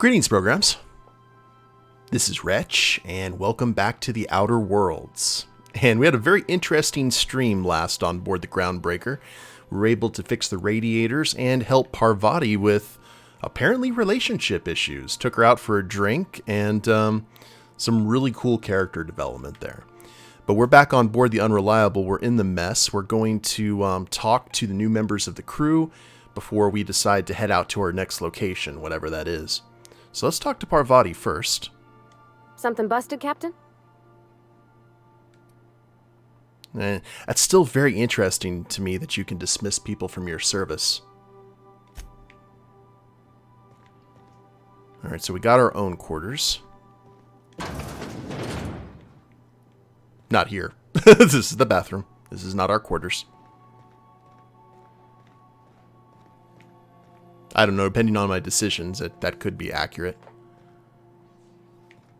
Greetings, programs. This is Wretch, and welcome back to the Outer Worlds. And we had a very interesting stream last on board the Groundbreaker. We were able to fix the radiators and help Parvati with apparently relationship issues. Took her out for a drink and some really cool character development there. But we're back on board the Unreliable. We're in the mess. We're going to talk to the new members of the crew before we decide to head out to our next location, whatever that is. So let's talk to Parvati first. Something busted, Captain? That's still very interesting to me that you can dismiss people from your service. Alright, so we got our own quarters. Not here. This is the bathroom. This is not our quarters. I don't know, depending on my decisions, that could be accurate.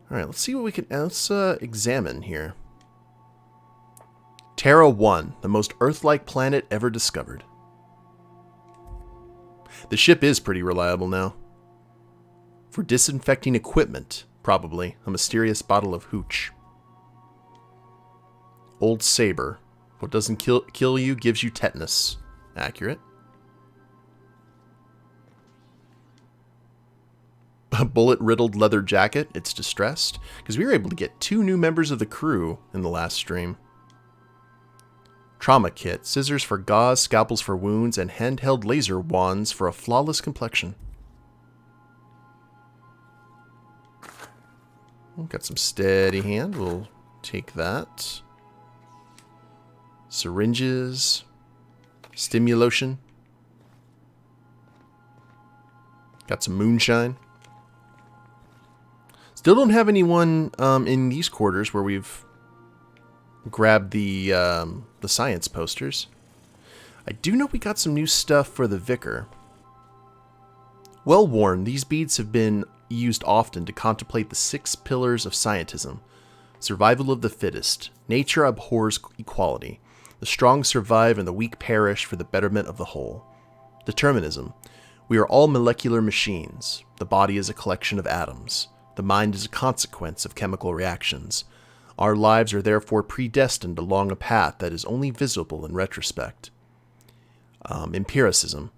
Alright, let's see what we can... Let's examine here. Terra 1, the most Earth-like planet ever discovered. The ship is pretty reliable now. For disinfecting equipment, probably. A mysterious bottle of hooch. Old Saber. What doesn't kill you gives you tetanus. Accurate. A bullet-riddled leather jacket. It's distressed. Because we were able to get 2 new members of the crew in the last stream. Trauma kit. Scissors for gauze, scalpels for wounds, and handheld laser wands for a flawless complexion. Got some steady hand. We'll take that. Syringes. Stimulotion. Got some moonshine. Still don't have anyone in these quarters where we've grabbed the science posters. I do know we got some new stuff for the Vicar. Well worn, these beads have been used often to contemplate the 6 pillars of scientism. Survival of the fittest. Nature abhors equality. The strong survive and the weak perish for the betterment of the whole. Determinism. We are all molecular machines. The body is a collection of atoms. The mind is a consequence of chemical reactions. Our lives are therefore predestined along a path that is only visible in retrospect. Empiricism.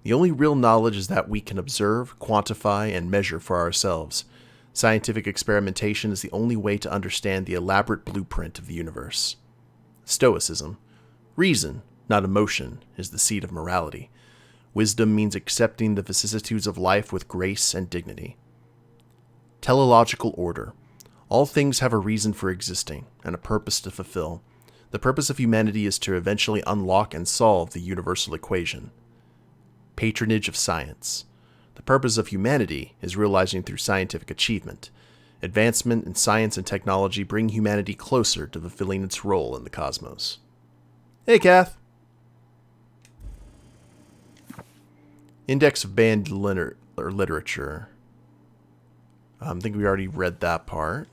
The only real knowledge is that we can observe, quantify, and measure for ourselves. Scientific experimentation is the only way to understand the elaborate blueprint of the universe. Stoicism. Reason, not emotion, is the seat of morality. Wisdom means accepting the vicissitudes of life with grace and dignity. Teleological order. All things have a reason for existing, and a purpose to fulfill. The purpose of humanity is to eventually unlock and solve the universal equation. Patronage of science. The purpose of humanity is realizing through scientific achievement. Advancement in science and technology bring humanity closer to fulfilling its role in the cosmos. Hey, Kath! Index of Banned Literature. I think we already read that part.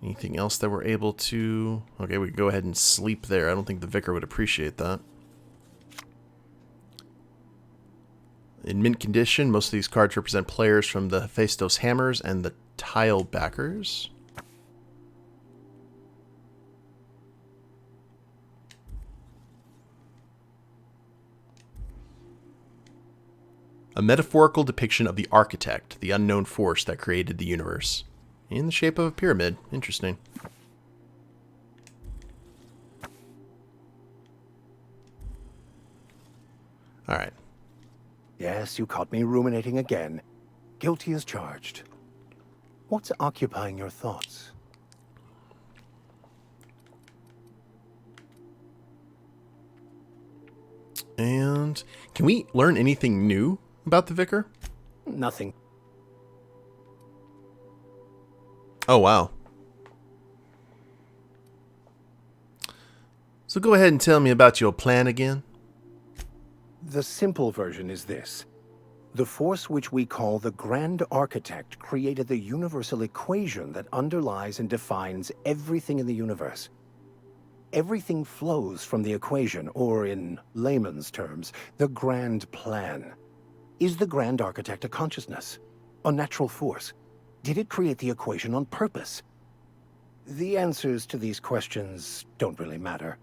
Anything else that we're able to... Okay, we can go ahead and sleep there. I don't think the Vicar would appreciate that. In mint condition, most of these cards represent players from the Hephaestus Hammers and the Tile Backers. A metaphorical depiction of the architect, the unknown force that created the universe. In the shape of a pyramid. Interesting. Alright. Yes, you caught me ruminating again. Guilty as charged. What's occupying your thoughts? And can we learn anything new about the Vicar? Nothing. Oh, wow. So go ahead and tell me about your plan again. The simple version is this. The force which we call the Grand Architect created the universal equation that underlies and defines everything in the universe. Everything flows from the equation, or in layman's terms, the grand plan. Is the grand architect a consciousness? A natural force? Did it create the equation on purpose? The answers to these questions don't really matter.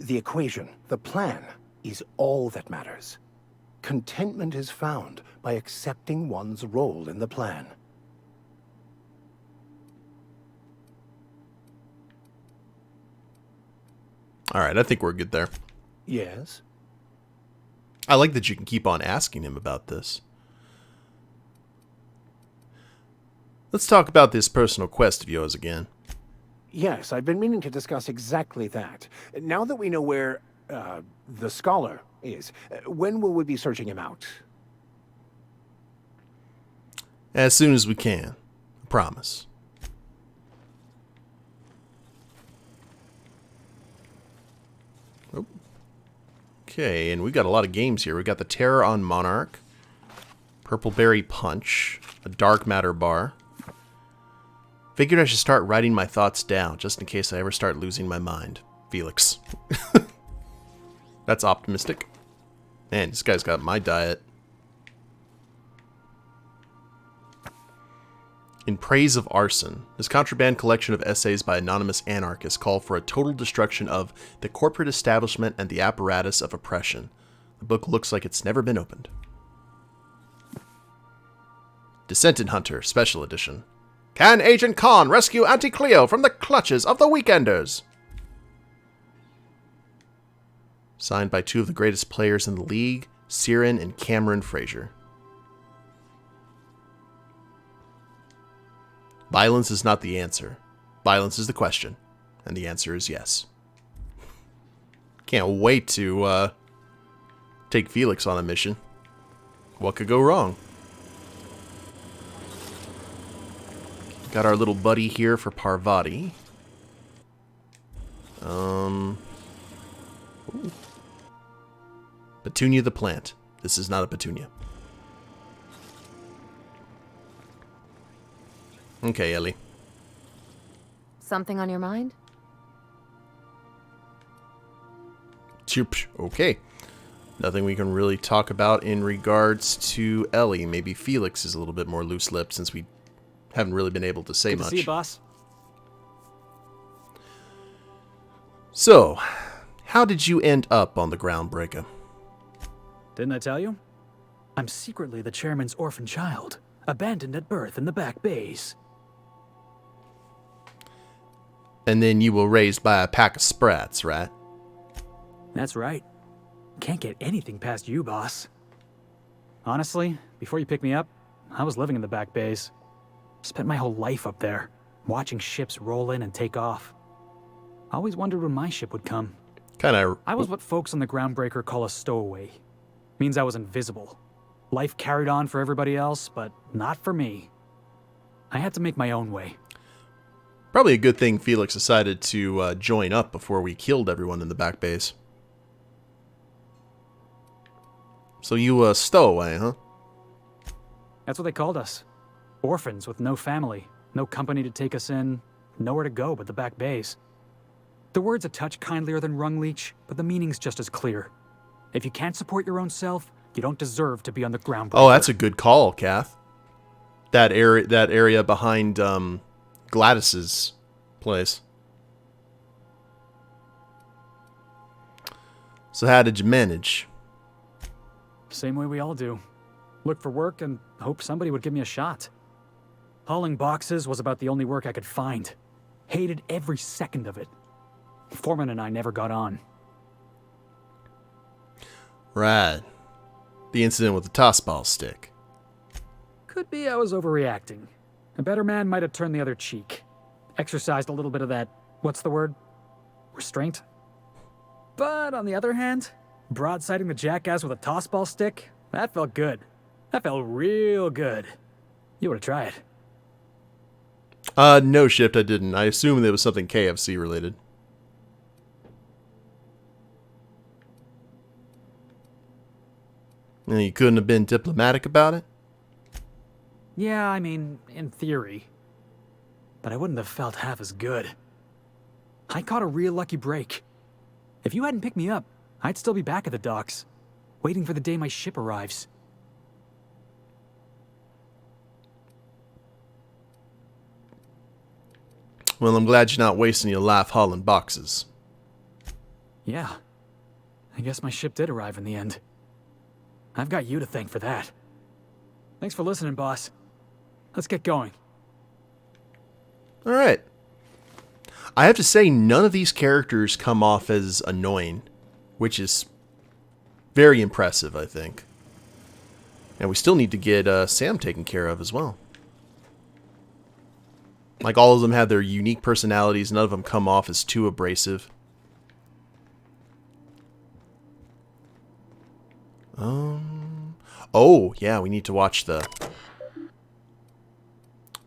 The equation, the plan, is all that matters. Contentment is found by accepting one's role in the plan. All right, I think we're good there. Yes? I like that you can keep on asking him about this. Let's talk about this personal quest of yours again. Yes, I've been meaning to discuss exactly that. Now that we know where, the scholar is, when will we be searching him out? As soon as we can. I promise. Oh. Okay, and we got a lot of games here. We got the Terror on Monarch, Purple Berry Punch, a Dark Matter bar. Figured I should start writing my thoughts down, just in case I ever start losing my mind. Felix. That's optimistic. Man, this guy's got my diet. In Praise of Arson, this contraband collection of essays by anonymous anarchists call for a total destruction of the corporate establishment and the apparatus of oppression. The book looks like it's never been opened. Descendant Hunter, Special Edition. Can Agent Khan rescue Auntie Cleo from the clutches of the Weekenders? Signed by two of the greatest players in the league, Siren and Cameron Fraser. Violence is not the answer. Violence is the question. And the answer is yes. Can't wait to take Felix on a mission. What could go wrong? Got our little buddy here for Parvati. Ooh. Petunia the plant. This is not a petunia. Okay, Ellie. Something on your mind? Okay. Nothing we can really talk about in regards to Ellie. Maybe Felix is a little bit more loose-lipped since we haven't really been able to say Good much. to see you, boss. So, how did you end up on the Groundbreaker? Didn't I tell you? I'm secretly the chairman's orphan child, abandoned at birth in the back bays. And then you were raised by a pack of sprats, right? That's right. Can't get anything past you, boss. Honestly, before you picked me up, I was living in the back bays. Spent my whole life up there, watching ships roll in and take off. Always wondered when my ship would come. I was what folks on the Groundbreaker call a stowaway. Means I was invisible. Life carried on for everybody else, but not for me. I had to make my own way. Probably a good thing Felix decided to join up before we killed everyone in the back base. So you a stowaway, huh? That's what they called us. Orphans with no family, no company to take us in, nowhere to go but the back bays. The word's a touch kindlier than rung leech, but the meaning's just as clear. If you can't support your own self, you don't deserve to be on the Groundbreaker. Oh, that's a good call, Kath. That area behind Gladys's place. So how did you manage? Same way we all do. Look for work and hope somebody would give me a shot. Hauling boxes was about the only work I could find. Hated every second of it. Foreman and I never got on. Right. The incident with the tossball stick. Could be I was overreacting. A better man might have turned the other cheek. Exercised a little bit of that, what's the word? Restraint? But on the other hand, broadsiding the jackass with a tossball stick, that felt good. That felt real good. You ought to try it. No, Shift, I didn't. I assumed there was something KFC related. You couldn't have been diplomatic about it? Yeah, I mean, in theory. But I wouldn't have felt half as good. I caught a real lucky break. If you hadn't picked me up, I'd still be back at the docks, waiting for the day my ship arrives. Well, I'm glad you're not wasting your life hauling boxes. Yeah. I guess my ship did arrive in the end. I've got you to thank for that. Thanks for listening, boss. Let's get going. All right. I have to say, none of these characters come off as annoying, which is very impressive, I think. And we still need to get Sam taken care of as well. Like, all of them have their unique personalities. None of them come off as too abrasive. Oh, yeah, we need to watch the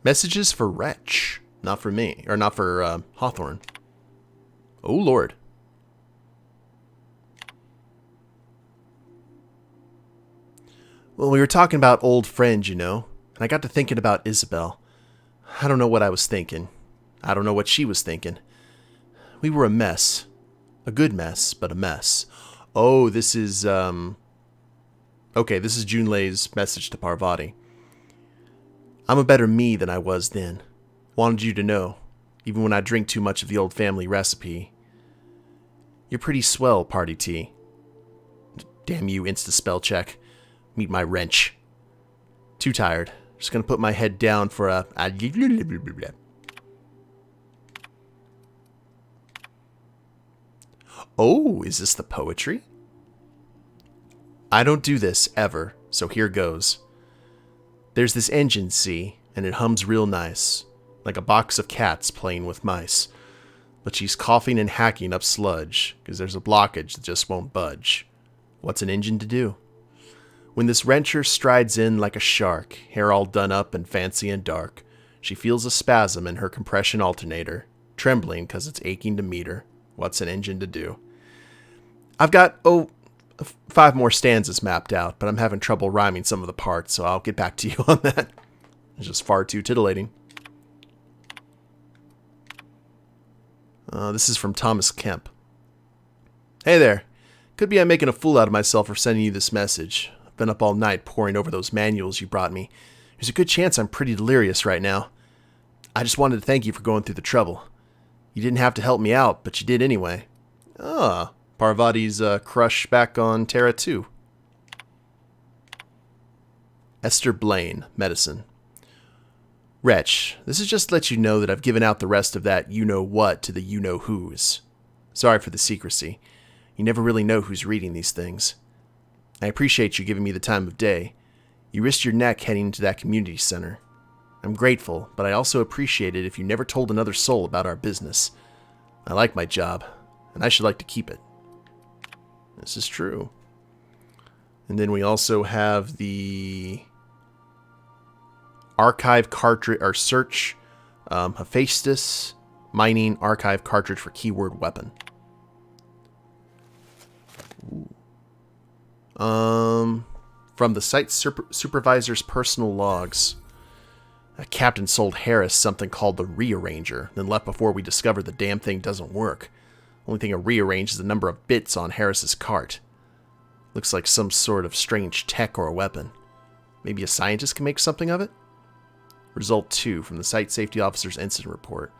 messages for Wretch. Not for me. Or not for Hawthorne. Oh, Lord. Well, we were talking about old friends, you know. And I got to thinking about Isabel. I don't know what I was thinking. I don't know what she was thinking. We were a mess. A good mess, but a mess. Oh, this is, okay, this is Junlei's message to Parvati. I'm a better me than I was then. Wanted you to know, even when I drink too much of the old family recipe. You're pretty swell, Party T. Damn you, insta-spell check. Meet my wrench. Too tired. Just gonna put my head down for a... Oh, is this the poetry? I don't do this, ever, so here goes. There's this engine, see, and it hums real nice, like a box of cats playing with mice. But she's coughing and hacking up sludge, 'cause there's a blockage that just won't budge. What's an engine to do? When this wrencher strides in like a shark, hair all done up and fancy and dark, she feels a spasm in her compression alternator, trembling 'cause it's aching to meet her. What's an engine to do? I've got, 5 more stanzas mapped out, but I'm having trouble rhyming some of the parts, so I'll get back to you on that. It's just far too titillating. This is from Thomas Kemp. Hey there. Could be I'm making a fool out of myself for sending you this message. I've been up all night poring over those manuals you brought me. There's a good chance I'm pretty delirious right now. I just wanted to thank you for going through the trouble. You didn't have to help me out, but you did anyway. Ah, Parvati's crush back on Terra too. Esther Blaine, Medicine. Wretch, this is just to let you know that I've given out the rest of that you-know-what to the you-know-whos. Sorry for the secrecy. You never really know who's reading these things. I appreciate you giving me the time of day. You risked your neck heading into that community center. I'm grateful, but I also appreciate it if you never told another soul about our business. I like my job, and I should like to keep it. This is true. And then we also have the archive cartridge, or search, Hephaestus mining archive cartridge for keyword weapon. Ooh. From the site supervisor's personal logs. A captain sold Harris something called the Rearranger, then left before we discovered the damn thing doesn't work. Only thing it rearranges is the number of bits on Harris's cart. Looks like some sort of strange tech or a weapon. Maybe a scientist can make something of it? Result 2 from the site safety officer's incident report.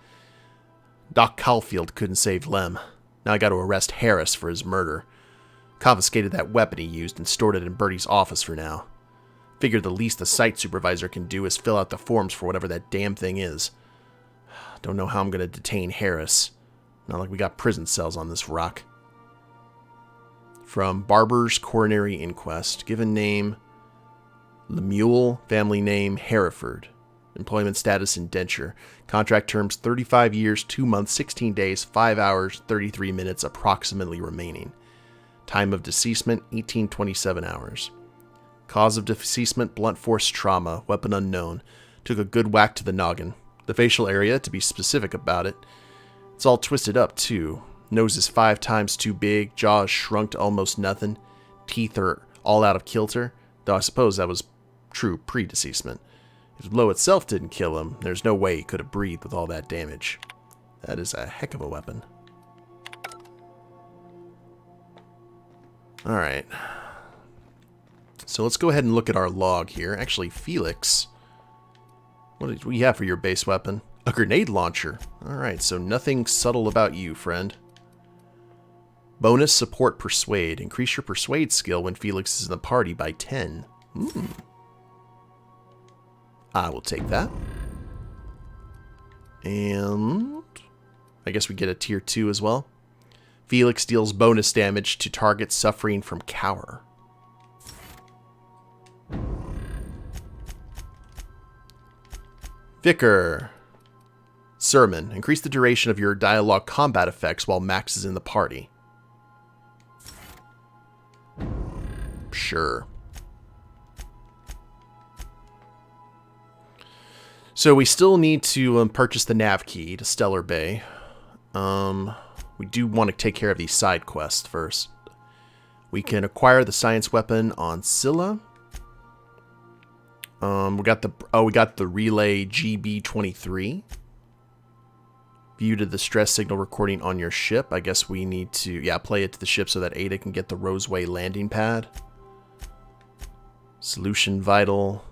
Doc Caulfield couldn't save Lem. Now I got to arrest Harris for his murder. Confiscated that weapon he used and stored it in Bertie's office for now. Figured the least the site supervisor can do is fill out the forms for whatever that damn thing is. Don't know how I'm going to detain Harris. Not like we got prison cells on this rock. From Barber's Coronary Inquest. Given name Lemuel. Family name Hereford. Employment status indenture. Contract terms 35 years, 2 months, 16 days, 5 hours, 33 minutes approximately remaining. Time of deceasement 1827 hours. Cause of deceasement blunt force trauma. Weapon unknown. Took a good whack to the noggin. The facial area, to be specific about it. It's all twisted up, too. Nose is 5 times too big, jaw is shrunk to almost nothing, teeth are all out of kilter, though I suppose that was true pre-deceasement. If the blow itself didn't kill him, there's no way he could have breathed with all that damage. That is a heck of a weapon. Alright. So let's go ahead and look at our log here. Actually, Felix, what do you have for your base weapon? A grenade launcher. Alright, so nothing subtle about you, friend. Bonus support persuade. Increase your persuade skill when Felix is in the party by 10. I will take that. And I guess we get a tier 2 as well. Felix deals bonus damage to targets suffering from cower. Vicar. Sermon. Increase the duration of your dialogue combat effects while Max is in the party. Sure. So we still need to purchase the nav key to Stellar Bay. We do want to take care of these side quests first. We can acquire the science weapon on Scylla. We got the relay GB-23. View to the stress signal recording on your ship. I guess we need to play it to the ship so that Ada can get the Roseway landing pad. Solution vital.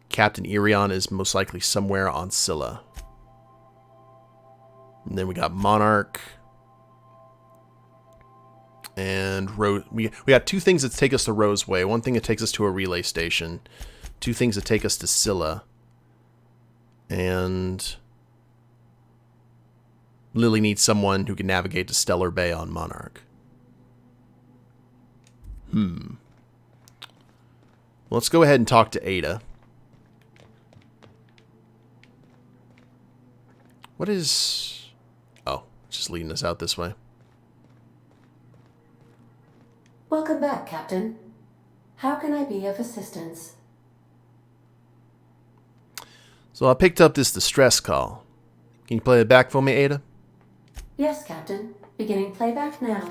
Captain Irion is most likely somewhere on Scylla. And then we got Monarch. And we got 2 things that take us to Roseway. 1 thing that takes us to a relay station. 2 things that take us to Scylla. And Lily needs someone who can navigate to Stellar Bay on Monarch. Let's go ahead and talk to Ada. What is... Oh, it's just leading us out this way. Welcome back, Captain. How can I be of assistance? So I picked up this distress call. Can you play it back for me, Ada? Yes, Captain. Beginning playback now.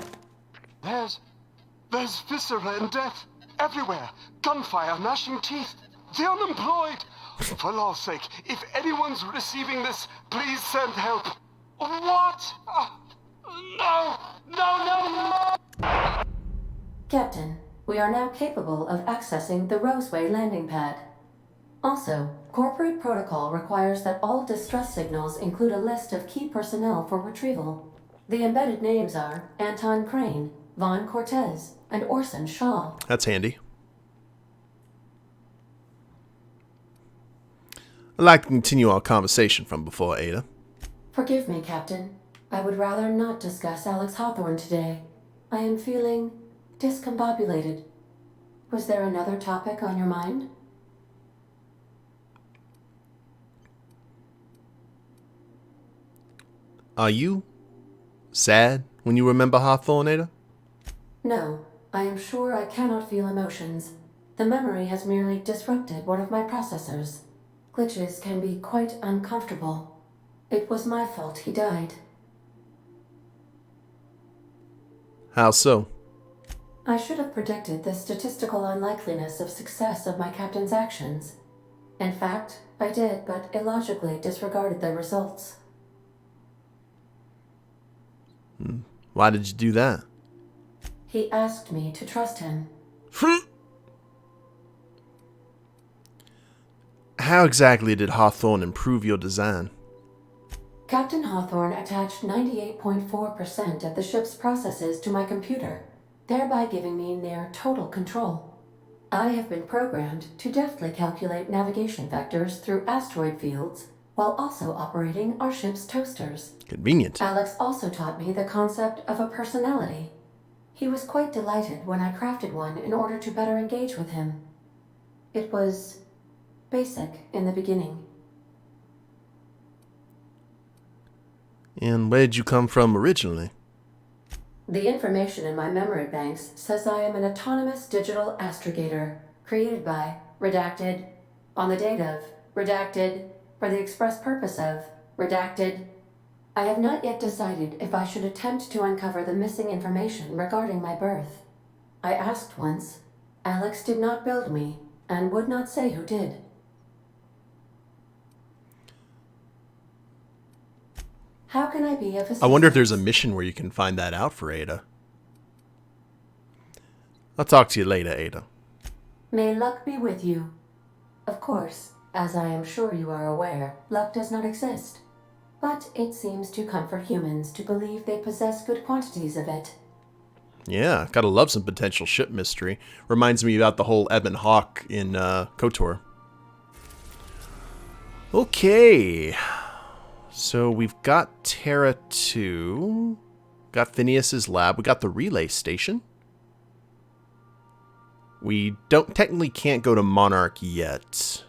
There's viscera and death everywhere. Gunfire, gnashing teeth. The unemployed. For law's sake, if anyone's receiving this, please send help. What? No! Captain, we are now capable of accessing the Roseway landing pad. Also, corporate protocol requires that all distress signals include a list of key personnel for retrieval. The embedded names are Anton Crane, Vaughn Cortez, and Orson Shaw. That's handy. I'd like to continue our conversation from before, Ada. Forgive me, Captain. I would rather not discuss Alex Hawthorne today. I am feeling discombobulated. Was there another topic on your mind? Are you sad when you remember Hawthorne, Ada? No, I am sure I cannot feel emotions. The memory has merely disrupted one of my processors. Glitches can be quite uncomfortable. It was my fault he died. How so? I should have predicted the statistical unlikeliness of success of my captain's actions. In fact, I did, but illogically disregarded the results. Why did you do that? He asked me to trust him. How exactly did Hawthorne improve your design? Captain Hawthorne attached 98.4% of the ship's processes to my computer, thereby giving me near total control. I have been programmed to deftly calculate navigation vectors through asteroid fields while also operating our ship's toasters. Convenient. Alex also taught me the concept of a personality. He was quite delighted when I crafted one in order to better engage with him. It was basic in the beginning. And where did you come from originally? The information in my memory banks says I am an autonomous digital astrogator, created by, redacted, on the date of, redacted, for the express purpose of, redacted. I have not yet decided if I should attempt to uncover the missing information regarding my birth. I asked once. Alex did not build me, and would not say who did. How can I be of assistance? I wonder if there's a mission where you can find that out for Ada. I'll talk to you later, Ada. May luck be with you. Of course, as I am sure you are aware, luck does not exist. But it seems to comfort humans to believe they possess good quantities of it. Yeah, gotta love some potential ship mystery. Reminds me about the whole Ebb and Hawk in KOTOR. Okay. So we've got Terra 2. Got Phineas's lab. We got the relay station. We technically can't go to Monarch yet.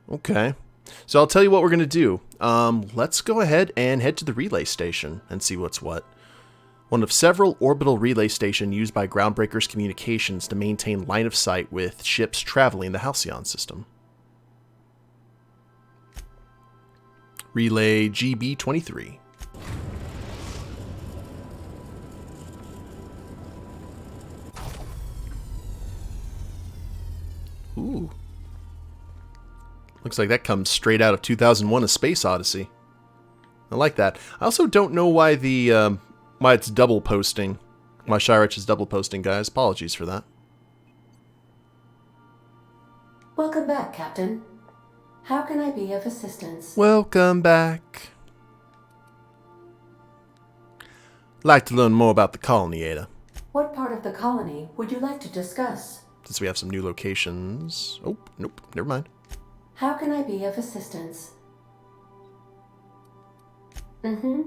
Okay. So I'll tell you what we're going to do. Let's go ahead and head to the relay station and see what's what. One of several orbital relay stations used by Groundbreaker's communications to maintain line of sight with ships traveling the Halcyon system. Relay GB-23. Ooh. Looks like that comes straight out of 2001: A Space Odyssey. I like that. I also don't know why why it's double posting. Why Wretch is double posting, guys. Apologies for that. Welcome back, Captain. How can I be of assistance? Welcome back. Like to learn more about the colony, Ada. What part of the colony would you like to discuss? Since we have some new locations. Oh, nope. Never mind. How can I be of assistance? Mm-hmm.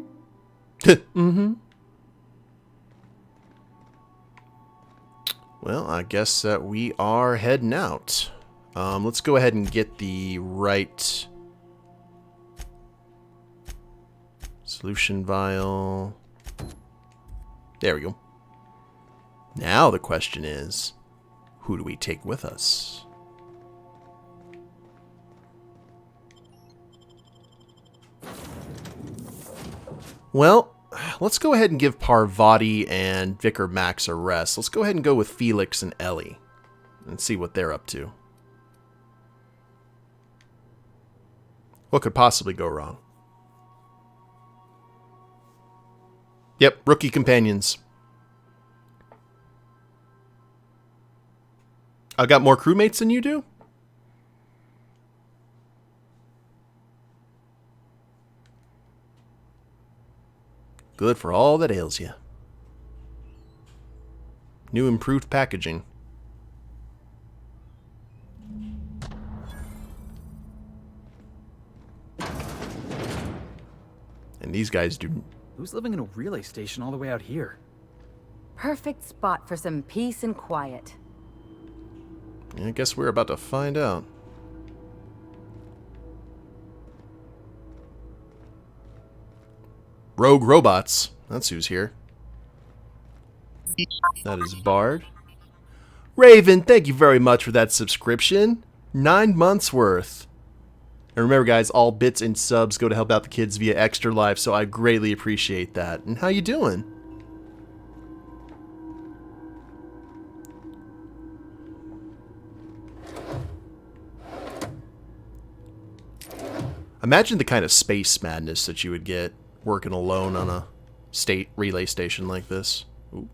Mm-hmm. Well, I guess that we are heading out. Let's go ahead and get the right solution vial. There we go. Now the question is, who do we take with us? Well, let's go ahead and give Parvati and Vicar Max a rest. Let's go ahead and go with Felix and Ellie and see what they're up to. What could possibly go wrong? Yep, rookie companions. I got more crewmates than you do? Good for all that ails you. New improved packaging. And these guys do... Who's living in a relay station all the way out here? Perfect spot for some peace and quiet. I guess we're about to find out. Rogue robots. That's who's here. That is Bard. Raven, thank you very much for that subscription. 9 months worth. And remember, guys, all bits and subs go to help out the kids via Extra Life, so I greatly appreciate that. And how you doing? Imagine the kind of space madness that you would get working alone on a state relay station like this. Ooh.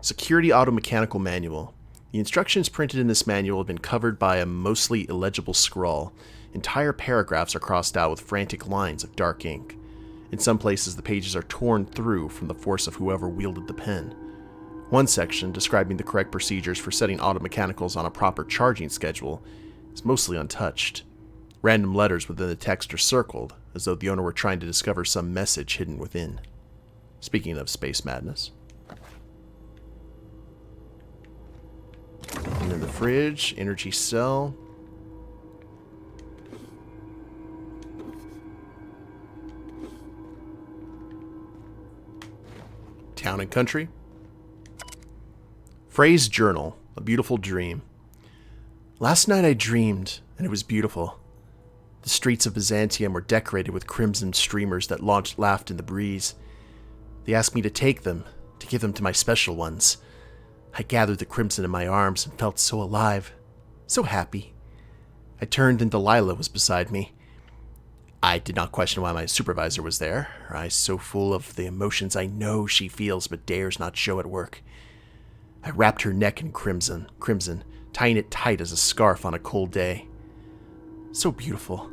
Security Auto Mechanical Manual. The instructions printed in this manual have been covered by a mostly illegible scrawl. Entire paragraphs are crossed out with frantic lines of dark ink. In some places, the pages are torn through from the force of whoever wielded the pen. One section, describing the correct procedures for setting auto mechanicals on a proper charging schedule, is mostly untouched. Random letters within the text are circled, as though the owner were trying to discover some message hidden within. Speaking of space madness. And then the fridge, energy cell. Town and country. Frey's journal, a beautiful dream. Last night I dreamed, and it was beautiful. The streets of Byzantium were decorated with crimson streamers that laughed in the breeze. They asked me to take them, to give them to my special ones. I gathered the crimson in my arms and felt so alive, so happy. I turned and Delilah was beside me. I did not question why my supervisor was there, her eyes so full of the emotions I know she feels but dares not show at work. I wrapped her neck in crimson, tying it tight as a scarf on a cold day. So beautiful.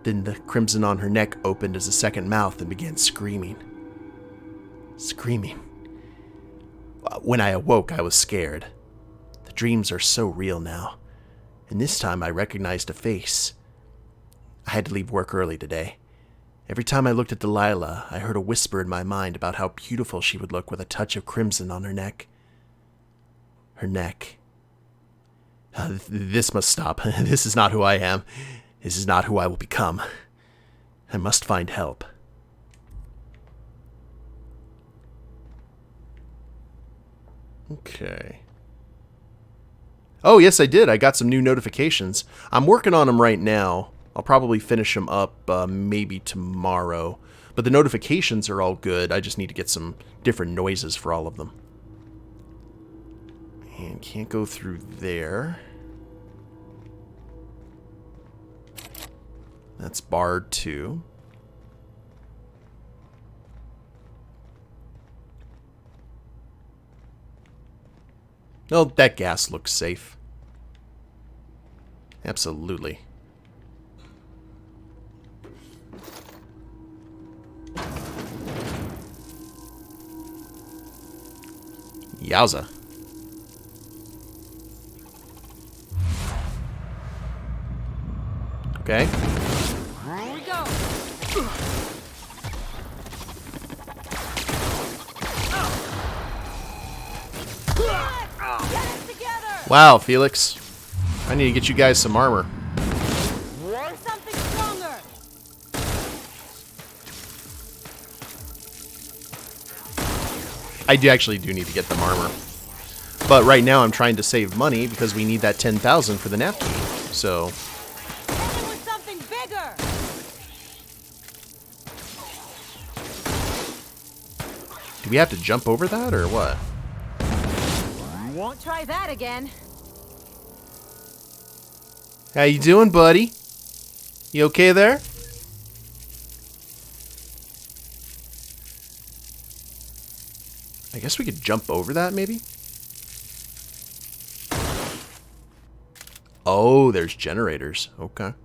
Then the crimson on her neck opened as a second mouth and began screaming. Screaming. When I awoke, I was scared. The dreams are so real now, and this time I recognized a face. I had to leave work early today. Every time I looked at Delilah, I heard a whisper in my mind about how beautiful she would look with a touch of crimson on her neck. Her neck. This must stop. This is not who I am. This is not who I will become. I must find help. Okay. Oh, yes, I did. I got some new notifications. I'm working on them right now. I'll probably finish them up maybe tomorrow. But the notifications are all good. I just need to get some different noises for all of them. And can't go through there. That's barred too. Oh, that gas looks safe. Absolutely. Yowza. Okay. Here we go. Get it together. Wow, Felix. I need to get you guys some armor. Or something stronger. I actually do need to get them armor. But right now I'm trying to save money because we need that 10,000 for the nap key. So... Hit it with something bigger. do we have to jump over that or what? Won't try that again. How you doing, buddy? You okay there? I guess we could jump over that, maybe? Oh, there's generators. Okay.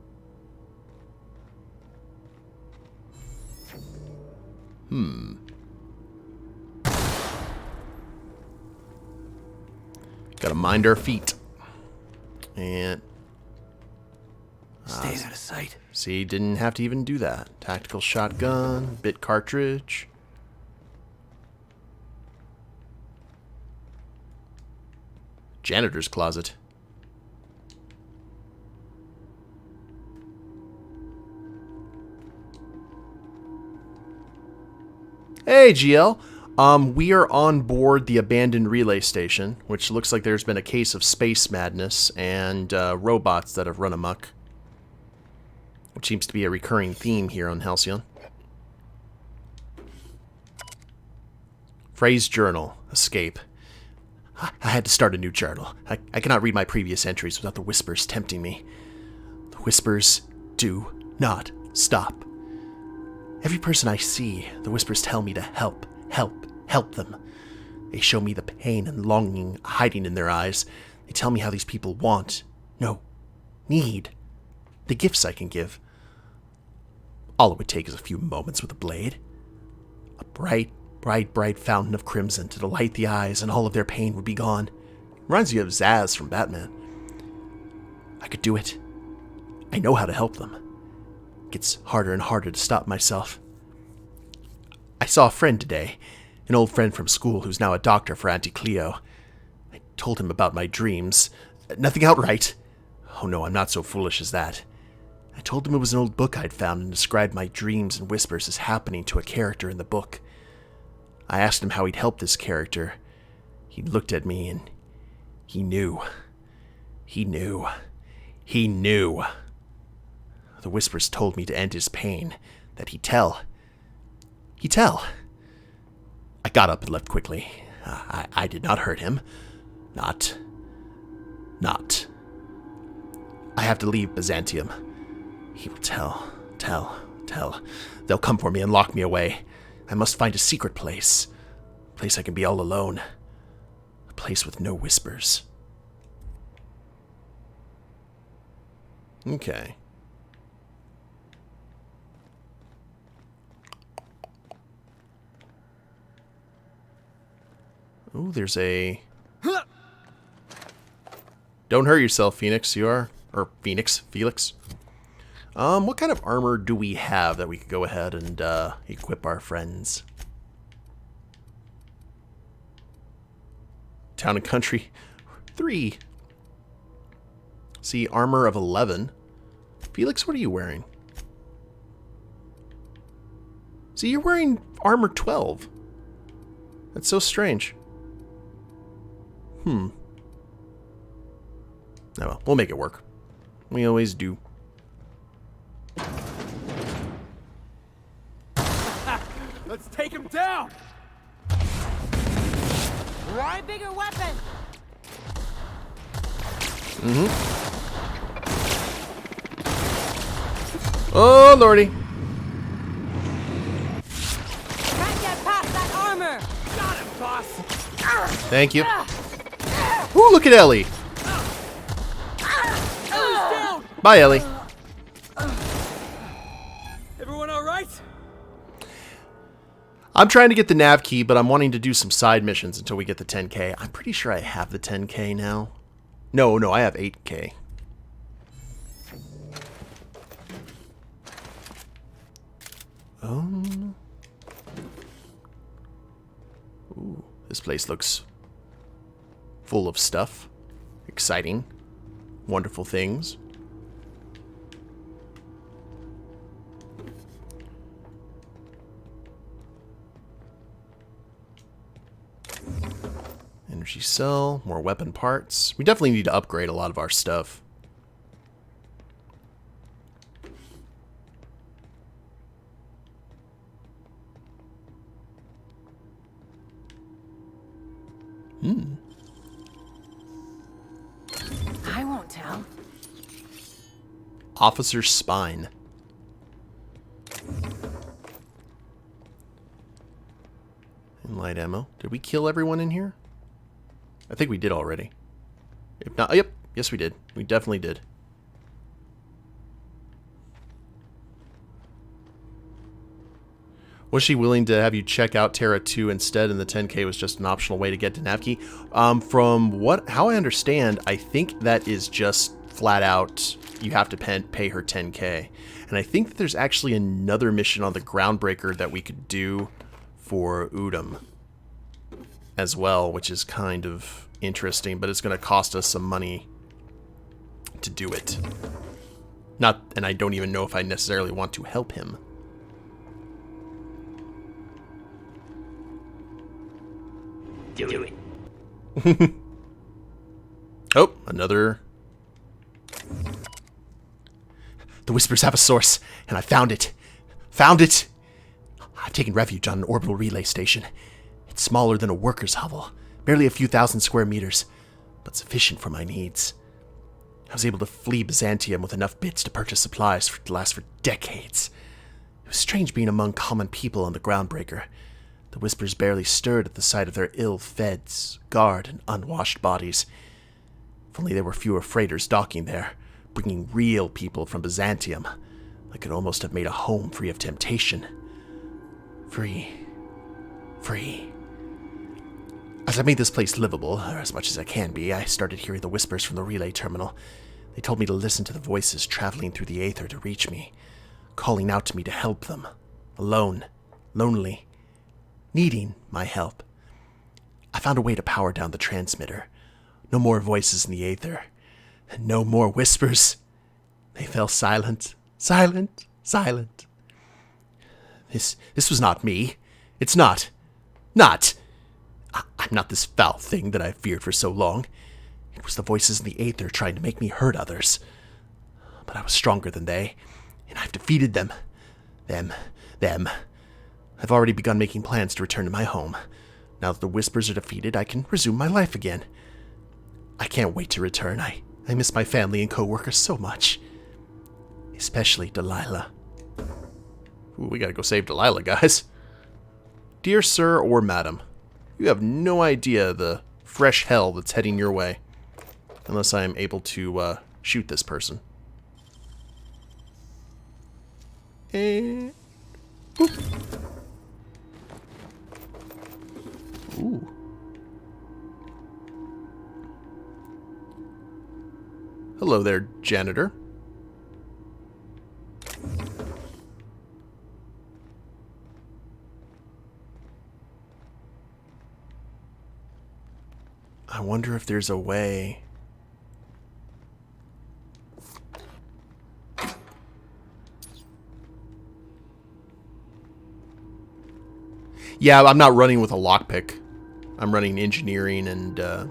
Gotta mind our feet. And... Stays out of sight. see, didn't have to even do that. Tactical shotgun, bit cartridge. Janitor's closet. Hey, GL. We are on board the abandoned relay station, which looks like there's been a case of space madness and robots that have run amok, which seems to be a recurring theme here on Halcyon. Phrase journal. Escape. I had to start a new journal. I cannot read my previous entries without the whispers tempting me. The whispers do not stop. Every person I see, the whispers tell me to help them. They show me the pain and longing hiding in their eyes. They tell me how these people want, no, need, the gifts I can give. All it would take is a few moments with a blade. A bright fountain of crimson to delight the eyes, and all of their pain would be gone. Reminds you of Zaz from Batman. I could do it. I know how to help them. It gets harder and harder to stop myself. I saw a friend today, an old friend from school who's now a doctor for Auntie Cleo. I told him about my dreams. Nothing outright. Oh no, I'm not so foolish as that. I told him it was an old book I'd found and described my dreams and whispers as happening to a character in the book. I asked him how he'd help this character. He looked at me and he knew. He knew. He knew. The whispers told me to end his pain, that he'd tell. He'd tell. I got up and left quickly. I did not hurt him. Not. I have to leave Byzantium. He will tell. Tell. They'll come for me and lock me away. I must find a secret place. A place I can be all alone. A place with no whispers. Okay. Ooh, there's a... Don't hurt yourself, Phoenix. You are... Or Felix. What kind of armor do we have that we could go ahead and equip our friends? Town and Country 3. See, armor of 11. Felix, what are you wearing? See, you're wearing armor 12. That's so strange. Oh well, we'll make it work. We always do. Let's take him down! Why bigger weapon? Oh, lordy. Can't get past that armor! Got him, boss! Thank you. Ooh, look at Ellie. Down! Bye, Ellie. Everyone alright? I'm trying to get the nav key, but I'm wanting to do some side missions until we get the 10K. I'm pretty sure I have the 10K now. No, I have 8K. Ooh, this place looks full of stuff. Exciting. Wonderful things. Energy cell, more weapon parts. We definitely need to upgrade a lot of our stuff. I won't tell. Officer's spine. And light ammo. Did we kill everyone in here? I think we did already. If not, yep. Yes, we did. We definitely did. Was she willing to have you check out Terra 2 instead, and the 10K was just an optional way to get to Navkey? From how I understand, I think that is just flat out, you have to pay her 10K. And I think that there's actually another mission on the Groundbreaker that we could do for Udom as well, which is kind of interesting, but it's going to cost us some money to do it. And I don't even know if I necessarily want to help him. Do it. Oh, another. The Whispers have a source, and I found it. Found it! I've taken refuge on an orbital relay station. It's smaller than a worker's hovel, barely a few thousand square meters, but sufficient for my needs. I was able to flee Byzantium with enough bits to purchase supplies to last for decades. It was strange being among common people on the Groundbreaker. The Whispers barely stirred at the sight of their ill-fed, scarred, and unwashed bodies. If only there were fewer freighters docking there, bringing real people from Byzantium, I could almost have made a home free of temptation. Free. As I made this place livable, or as much as I can be, I started hearing the whispers from the relay terminal. They told me to listen to the voices traveling through the aether to reach me, calling out to me to help them. Alone, lonely, needing my help. I found a way to power down the transmitter. No more voices in the aether, and no more whispers. They fell silent, silent, silent. This was not me. It's not. I'm not this foul thing that I feared for so long. It was the voices in the aether trying to make me hurt others. But I was stronger than they, and I've defeated them. Them. I've already begun making plans to return to my home. Now that the Whispers are defeated, I can resume my life again. I can't wait to return. I miss my family and co-workers so much. Especially Delilah. Ooh, we gotta go save Delilah, guys. Dear sir or madam, you have no idea the fresh hell that's heading your way. Unless I am able to shoot this person. And... boop. Ooh. Hello there, janitor. I wonder if there's a way. Yeah, I'm not running with a lockpick. I'm running engineering and the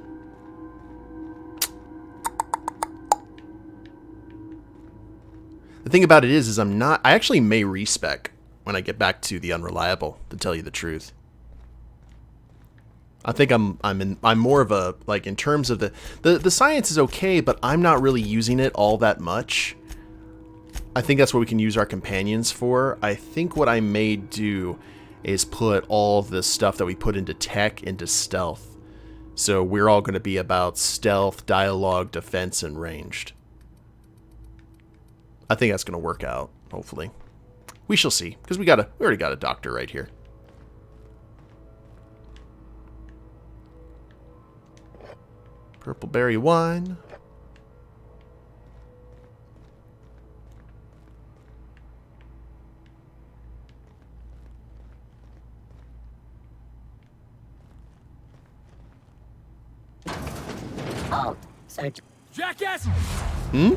thing about it is I'm not. I actually may respec when I get back to the Unreliable, to tell you the truth. I think I'm more of a, like, in terms of the science is okay, but I'm not really using it all that much. I think that's what we can use our companions for. I think what I may do is put all the stuff that we put into tech into stealth. So we're all going to be about stealth, dialogue, defense, and ranged. I think that's going to work out, hopefully. We shall see, because we already got a doctor right here. Purple berry wine. Oh, search. Jackass! Hmm?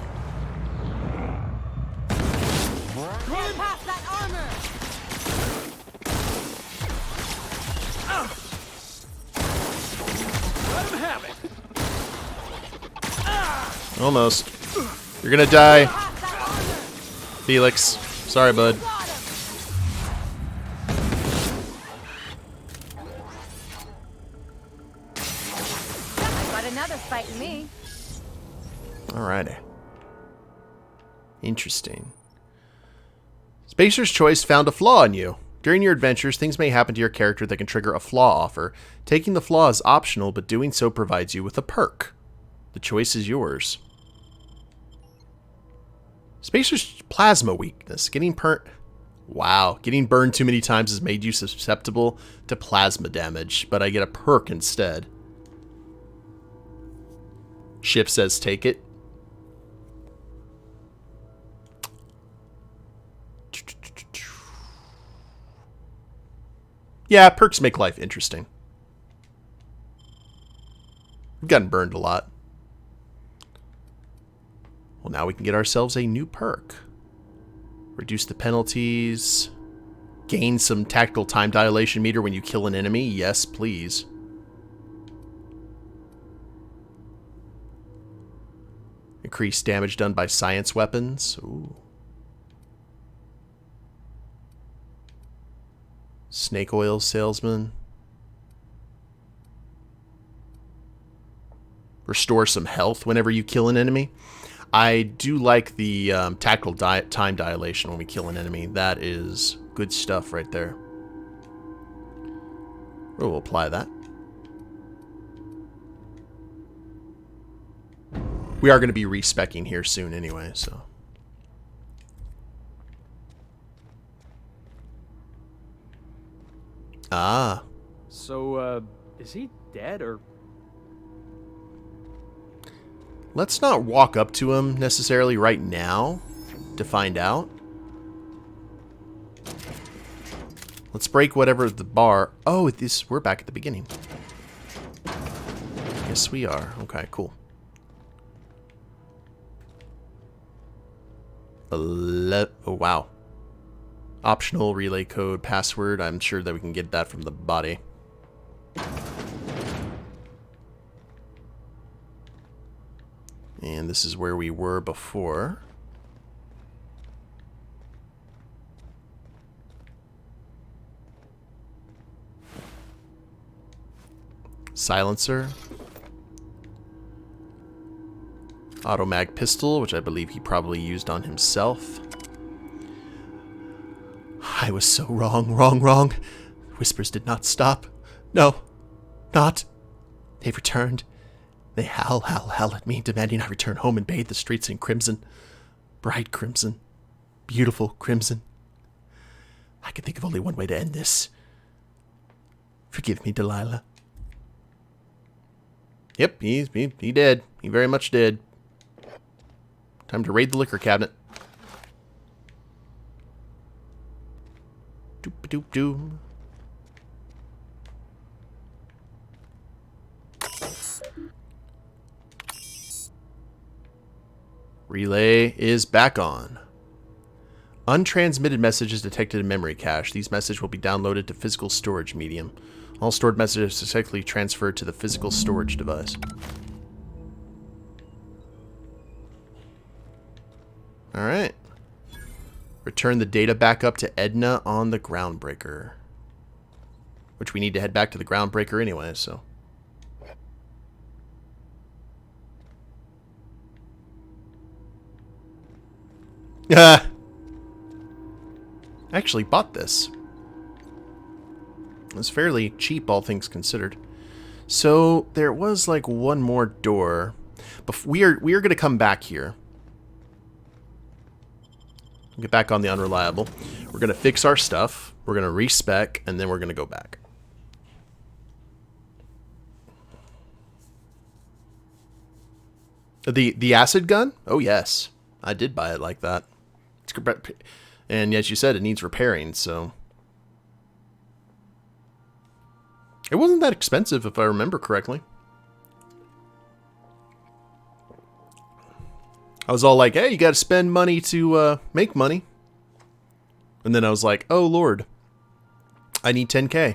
Get past that armor! Let him have it! Almost. You're gonna die, Felix. Sorry, bud. I got another fighting me. Alrighty. Interesting. Spacer's Choice found a flaw in you. During your adventures, things may happen to your character that can trigger a flaw offer. Taking the flaw is optional, but doing so provides you with a perk. The choice is yours. Spacer's Plasma Weakness. Wow. Getting burned too many times has made you susceptible to plasma damage, but I get a perk instead. Ship says take it. Yeah, perks make life interesting. We've gotten burned a lot. Well, now we can get ourselves a new perk. Reduce the penalties. Gain some tactical time dilation meter when you kill an enemy. Yes, please. Increase damage done by science weapons. Ooh. Snake oil salesman. Restore some health whenever you kill an enemy. I do like the tactical time dilation when we kill an enemy. That is good stuff right there. We'll apply that. We are going to be respecking here soon anyway, so. Ah. So, is he dead or... Let's not walk up to him necessarily right now to find out. Let's break whatever the bar... Oh, we're back at the beginning. Yes, we are. Okay, cool. Oh, wow. Optional relay code password. I'm sure that we can get that from the body. And this is where we were before. Silencer. Automag pistol, which I believe he probably used on himself. I was so wrong, wrong, wrong. Whispers did not stop. No, not. They've returned. They howl, howl, howl at me, demanding I return home and bathe the streets in crimson. Bright crimson. Beautiful crimson. I can think of only one way to end this. Forgive me, Delilah. Yep, he did. He very much did. Time to raid the liquor cabinet. Doop-a-doop-doo. Relay is back on. Untransmitted messages detected in memory cache. These messages will be downloaded to physical storage medium. All stored messages are successfully transferred to the physical storage device. Alright. Return the data back up to Edna on the Groundbreaker. Which we need to head back to the Groundbreaker anyway, so. I actually bought this. It was fairly cheap, all things considered. So there was like one more door. But we are going to come back here. Get back on the Unreliable. We're going to fix our stuff. We're going to respec, and then we're going to go back. The acid gun? Oh yes, I did buy it like that. And as you said, it needs repairing, so... It wasn't that expensive, if I remember correctly. I was all like, hey, you gotta spend money to make money. And then I was like, oh lord, I need 10K.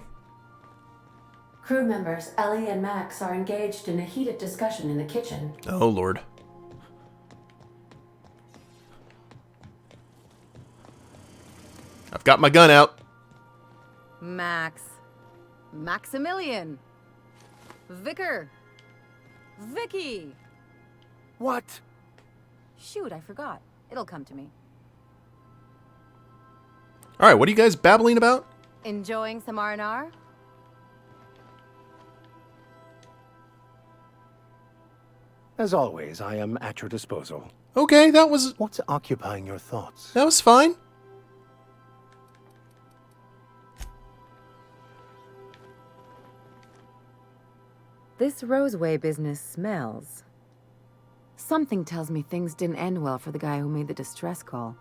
Crew members Ellie and Max are engaged in a heated discussion in the kitchen. Oh lord. I've got my gun out. Max. Maximilian. Vicar. Vicky. What? Shoot, I forgot. It'll come to me. Alright, what are you guys babbling about? Enjoying some R&R? As always, I am at your disposal. Okay, that was What's occupying your thoughts? fine. This Roseway business smells. Something tells me things didn't end well for the guy who made the distress call.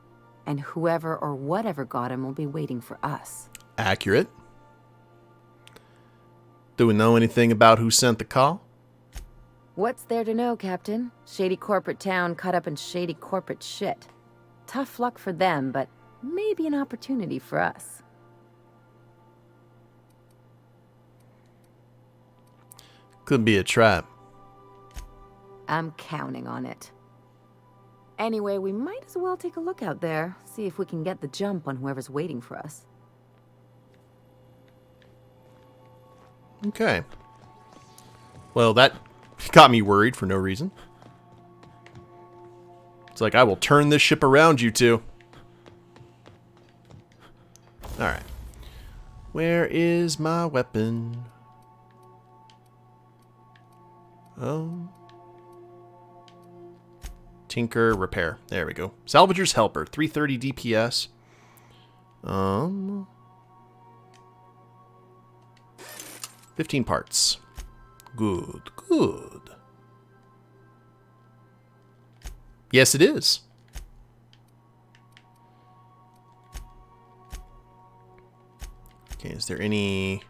And whoever or whatever got him will be waiting for us. Accurate. Do we know anything about who sent the call? What's there to know, Captain? Shady corporate town caught up in shady corporate shit. Tough luck for them, but maybe an opportunity for us. Could be a trap. I'm counting on it. Anyway, we might as well take a look out there, see if we can get the jump on whoever's waiting for us. Okay. Well, that got me worried for no reason. It's like, I will turn this ship around, you two. Alright. Where is my weapon? Oh. Tinker, repair. There we go. Salvager's Helper, 330 DPS. 15 parts. Good, good. Yes, it is. Okay, is there any...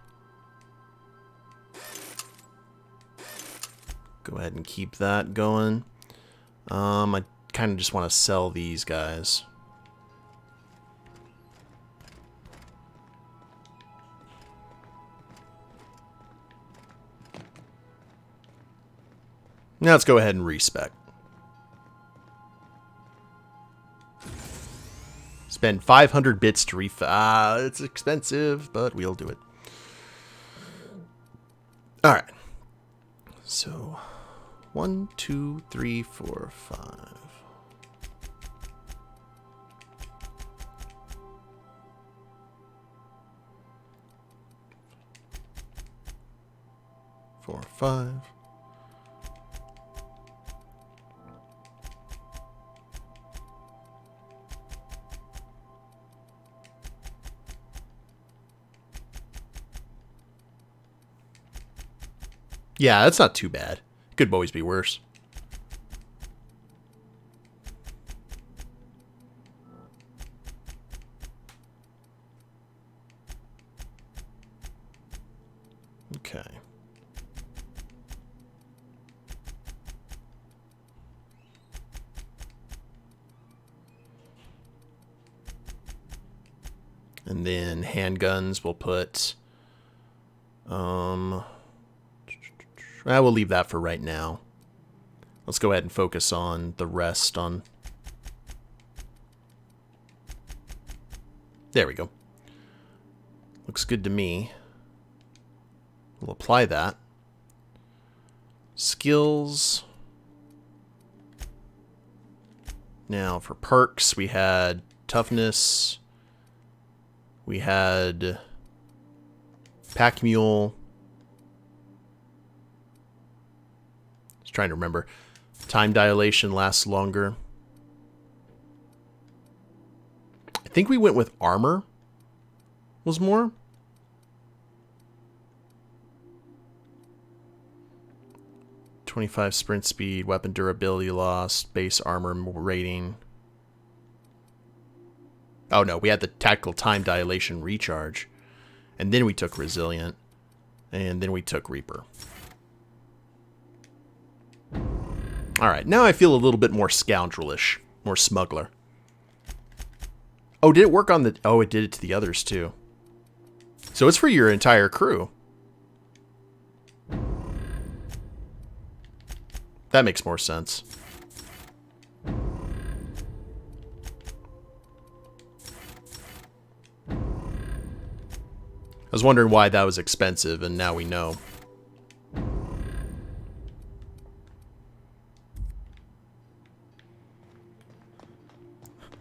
Go ahead and keep that going. I kind of just want to sell these guys. Now let's go ahead and respec. Spend 500 bits to it's expensive, but we'll do it. Alright. So, 1, 2, 3, 4, 5. 4, 5. Yeah, that's not too bad. Could always be worse. Okay. And then handguns we'll put I will leave that for right now. Let's go ahead and focus on the rest on... There we go. Looks good to me. We'll apply that. Skills. Now for perks, we had toughness. We had pack mule. Just trying to remember. Time dilation lasts longer. I think we went with armor was more. .25 sprint speed, weapon durability lost, base armor rating. Oh no, we had the tactical time dilation recharge. And then we took resilient. And then we took Reaper. Alright, now I feel a little bit more scoundrelish. More smuggler. Oh, did it work on the... Oh, it did it to the others too. So it's for your entire crew. That makes more sense. I was wondering why that was expensive, and now we know.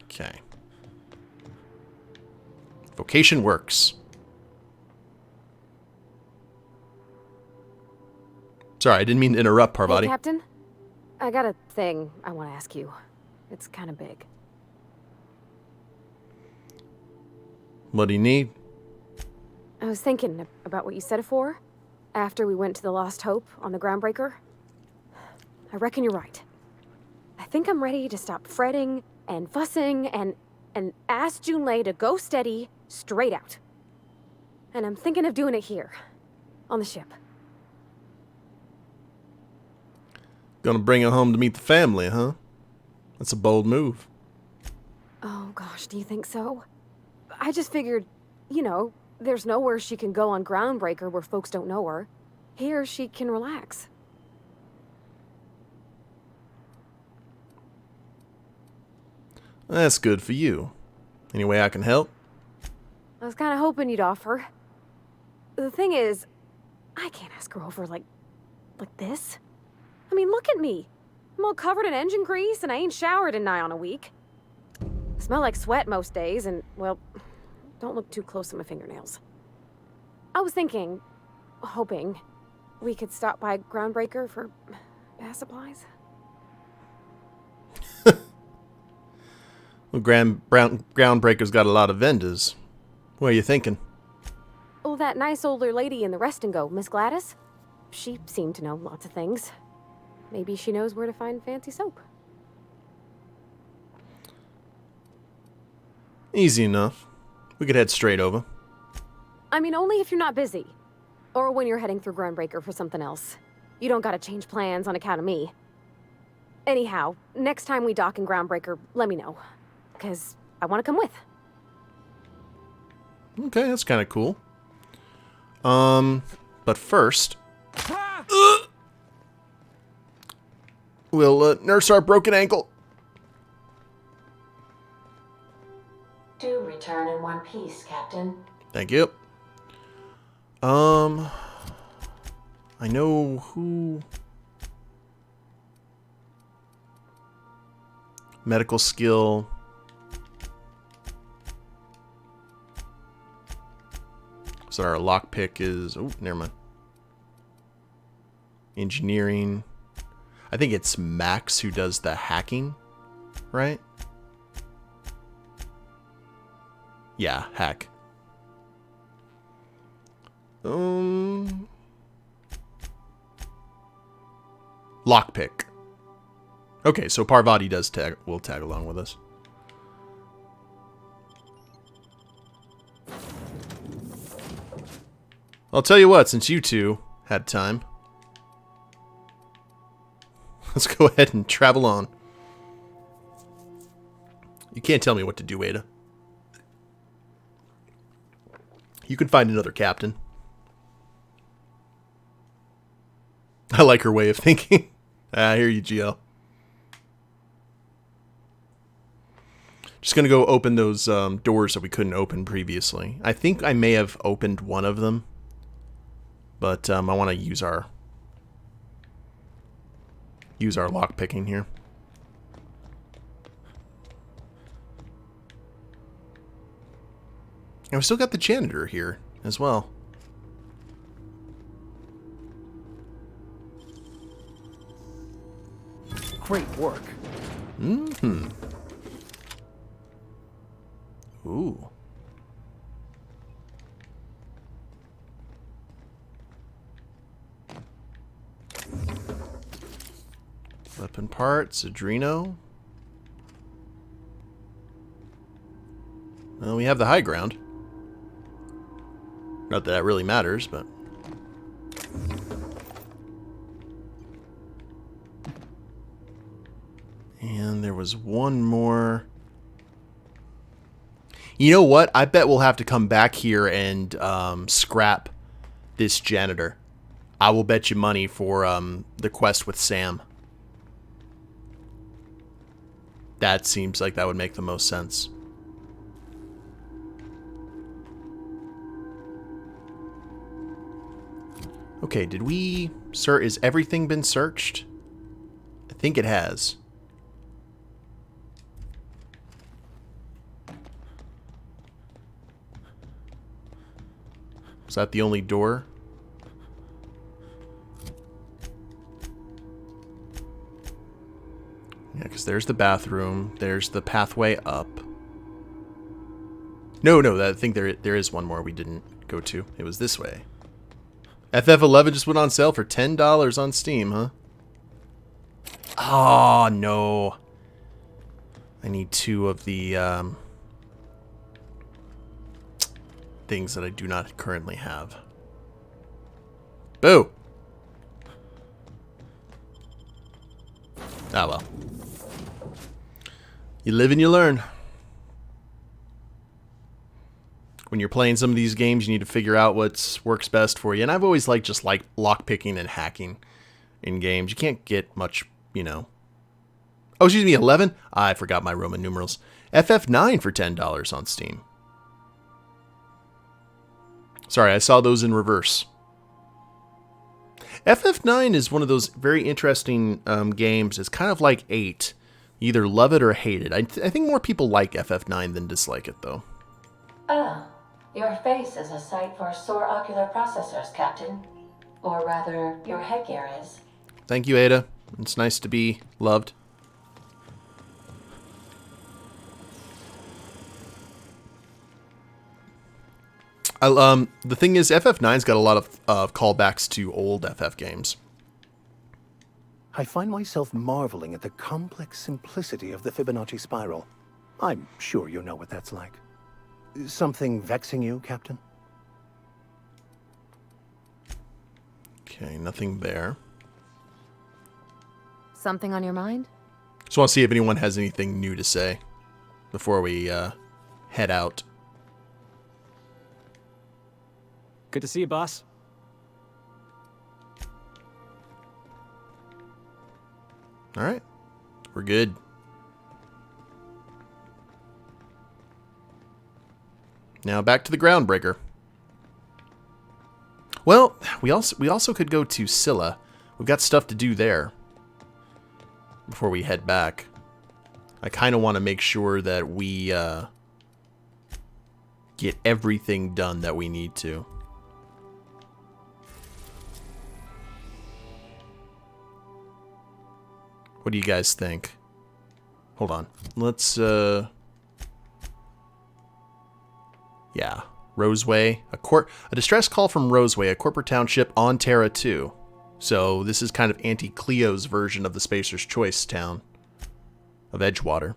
Okay. Vocation works. Sorry, I didn't mean to interrupt, Parvati. Hey, Captain. I got a thing I want to ask you. It's kind of big. What do you need? I was thinking about what you said before, after we went to the Lost Hope on the Groundbreaker. I reckon you're right. I think I'm ready to stop fretting and fussing and ask Junlei to go steady, straight out. And I'm thinking of doing it here, on the ship. Gonna bring her home to meet the family, huh? That's a bold move. Oh gosh, do you think so? I just figured, you know, there's nowhere she can go on Groundbreaker where folks don't know her. Here, she can relax. That's good for you. Any way I can help? I was kind of hoping you'd offer. The thing is, I can't ask her over like this. I mean, look at me. I'm all covered in engine grease and I ain't showered in nigh on a week. I smell like sweat most days and, well, don't look too close at my fingernails. I was thinking, hoping, we could stop by Groundbreaker for bath supplies. Well, Groundbreaker's got a lot of vendors. What are you thinking? Oh, that nice older lady in the rest and go, Miss Gladys? She seemed to know lots of things. Maybe she knows where to find fancy soap. Easy enough. We could head straight over. I mean, only if you're not busy. Or when you're heading through Groundbreaker for something else. You don't gotta change plans on account of me. Anyhow, next time we dock in Groundbreaker, let me know. Because I want to come with. Okay, that's kind of cool. But first... we'll nurse our broken ankle. Do return in one piece, Captain. Thank you. I know who... Medical skill. So our lockpick is... Oh, never mind. engineering. I think it's Max who does the hacking, right? Yeah, hack. Lockpick. Okay, so Parvati will tag along with us. I'll tell you what, since you two had time, let's go ahead and travel on. You can't tell me what to do, Ada. You can find another captain. I like her way of thinking. I hear you, GL. Just gonna go open those doors that we couldn't open previously. I think I may have opened one of them, but I want to use our lock picking here. And we still got the janitor here as well. Great work. Mm-hmm. Ooh. Weapon parts, Adreno. Well, we have the high ground. Not that that really matters, but... And there was one more... You know what? I bet we'll have to come back here and scrap this janitor. I will bet you money for the quest with Sam. That seems like that would make the most sense. Okay, did we... Sir, is everything been searched? I think it has. Is that the only door? Yeah, because there's the bathroom. There's the pathway up. No, I think there is one more we didn't go to. It was this way. FF11 just went on sale for $10 on Steam, huh? Oh, no. I need 2 of the things that I do not currently have. Boo! Ah, well. You live and you learn. When you're playing some of these games, you need to figure out what works best for you. And I've always liked just like lockpicking and hacking in games. You can't get much, you know. Oh, excuse me, 11? I forgot my Roman numerals. FF9 for $10 on Steam. Sorry, I saw those in reverse. FF9 is one of those very interesting games. It's kind of like 8. You either love it or hate it. I think more people like FF9 than dislike it, though. Ah, your face is a sight for sore ocular processors, Captain. Or rather, your headgear is. Thank you, Ada. It's nice to be loved. The thing is, FF9's got a lot of callbacks to old FF games. I find myself marveling at the complex simplicity of the Fibonacci spiral. I'm sure you know what that's like. Something vexing you, Captain? Okay, nothing there. Something on your mind? Just want to see if anyone has anything new to say before we head out. Good to see you, boss. All right, we're good. Now back to the Groundbreaker. Well, we also could go to Scylla. We've got stuff to do there before we head back. I kind of want to make sure that we get everything done that we need to. What do you guys think? Hold on. Let's, yeah. Roseway. A distress call from Roseway, a corporate township on Terra 2. So this is kind of Auntie Cleo's version of the Spacer's Choice town of Edgewater.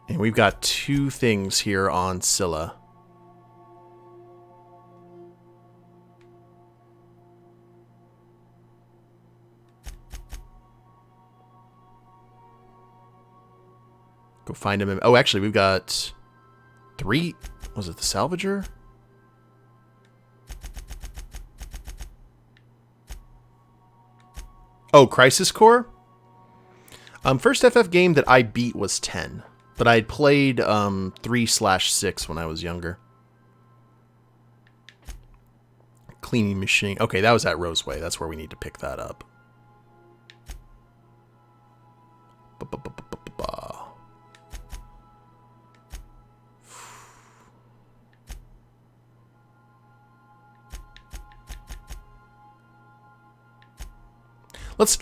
And we've got 2 things here on Scylla. Go find him. Oh, actually, we've got 3. Was it the Salvager? Oh, Crisis Core? First FF game that I beat was 10. But I had played 3/6 when I was younger. Cleaning machine. Okay, that was at Roseway. That's where we need to pick that up.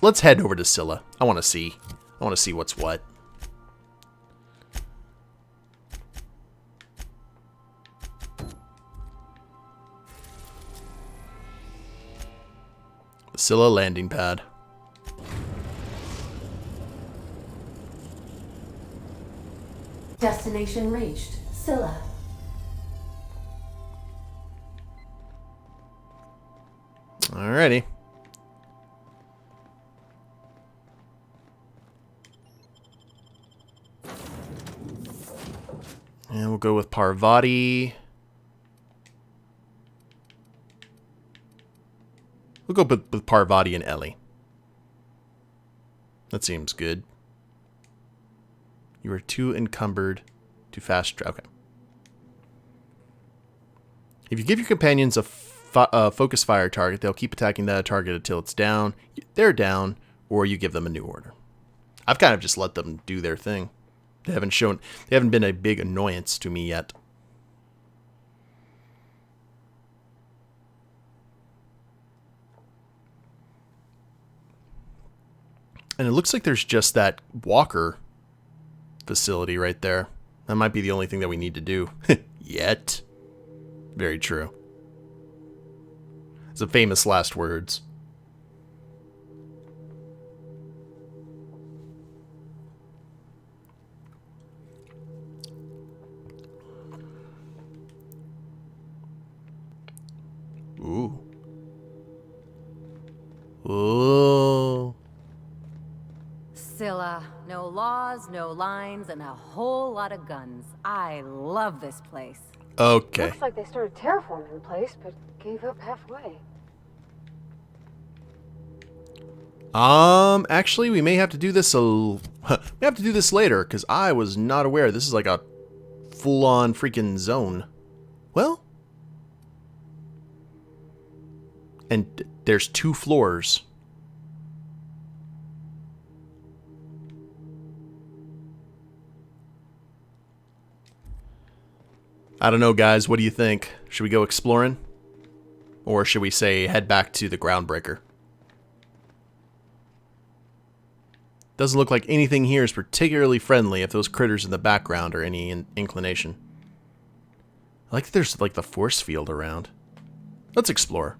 Let's head over to Scylla. I want to see what's what. The Scylla landing pad. Destination reached. Scylla. Alrighty. And we'll go with Parvati. We'll go with Parvati and Ellie. That seems good. You are too encumbered to fast. Okay. If you give your companions a focus fire target, they'll keep attacking that target until it's down. They're down, or you give them a new order. I've kind of just let them do their thing. They haven't been a big annoyance to me yet. And it looks like there's just that walker facility right there. That might be the only thing that we need to do. Yet. Very true. It's a famous last words. Ooh. Ooh. Scylla. No laws, no lines, and a whole lot of guns. I love this place. Okay. Looks like they started terraforming the place, but gave up halfway. Actually, we may have to do this later, because I was not aware this is like a full-on freaking zone. Well, and there's 2 floors. I don't know, guys. What do you think? Should we go exploring? Or should we say head back to the Groundbreaker? Doesn't look like anything here is particularly friendly if those critters in the background are any inclination. I like that there's like the force field around. Let's explore.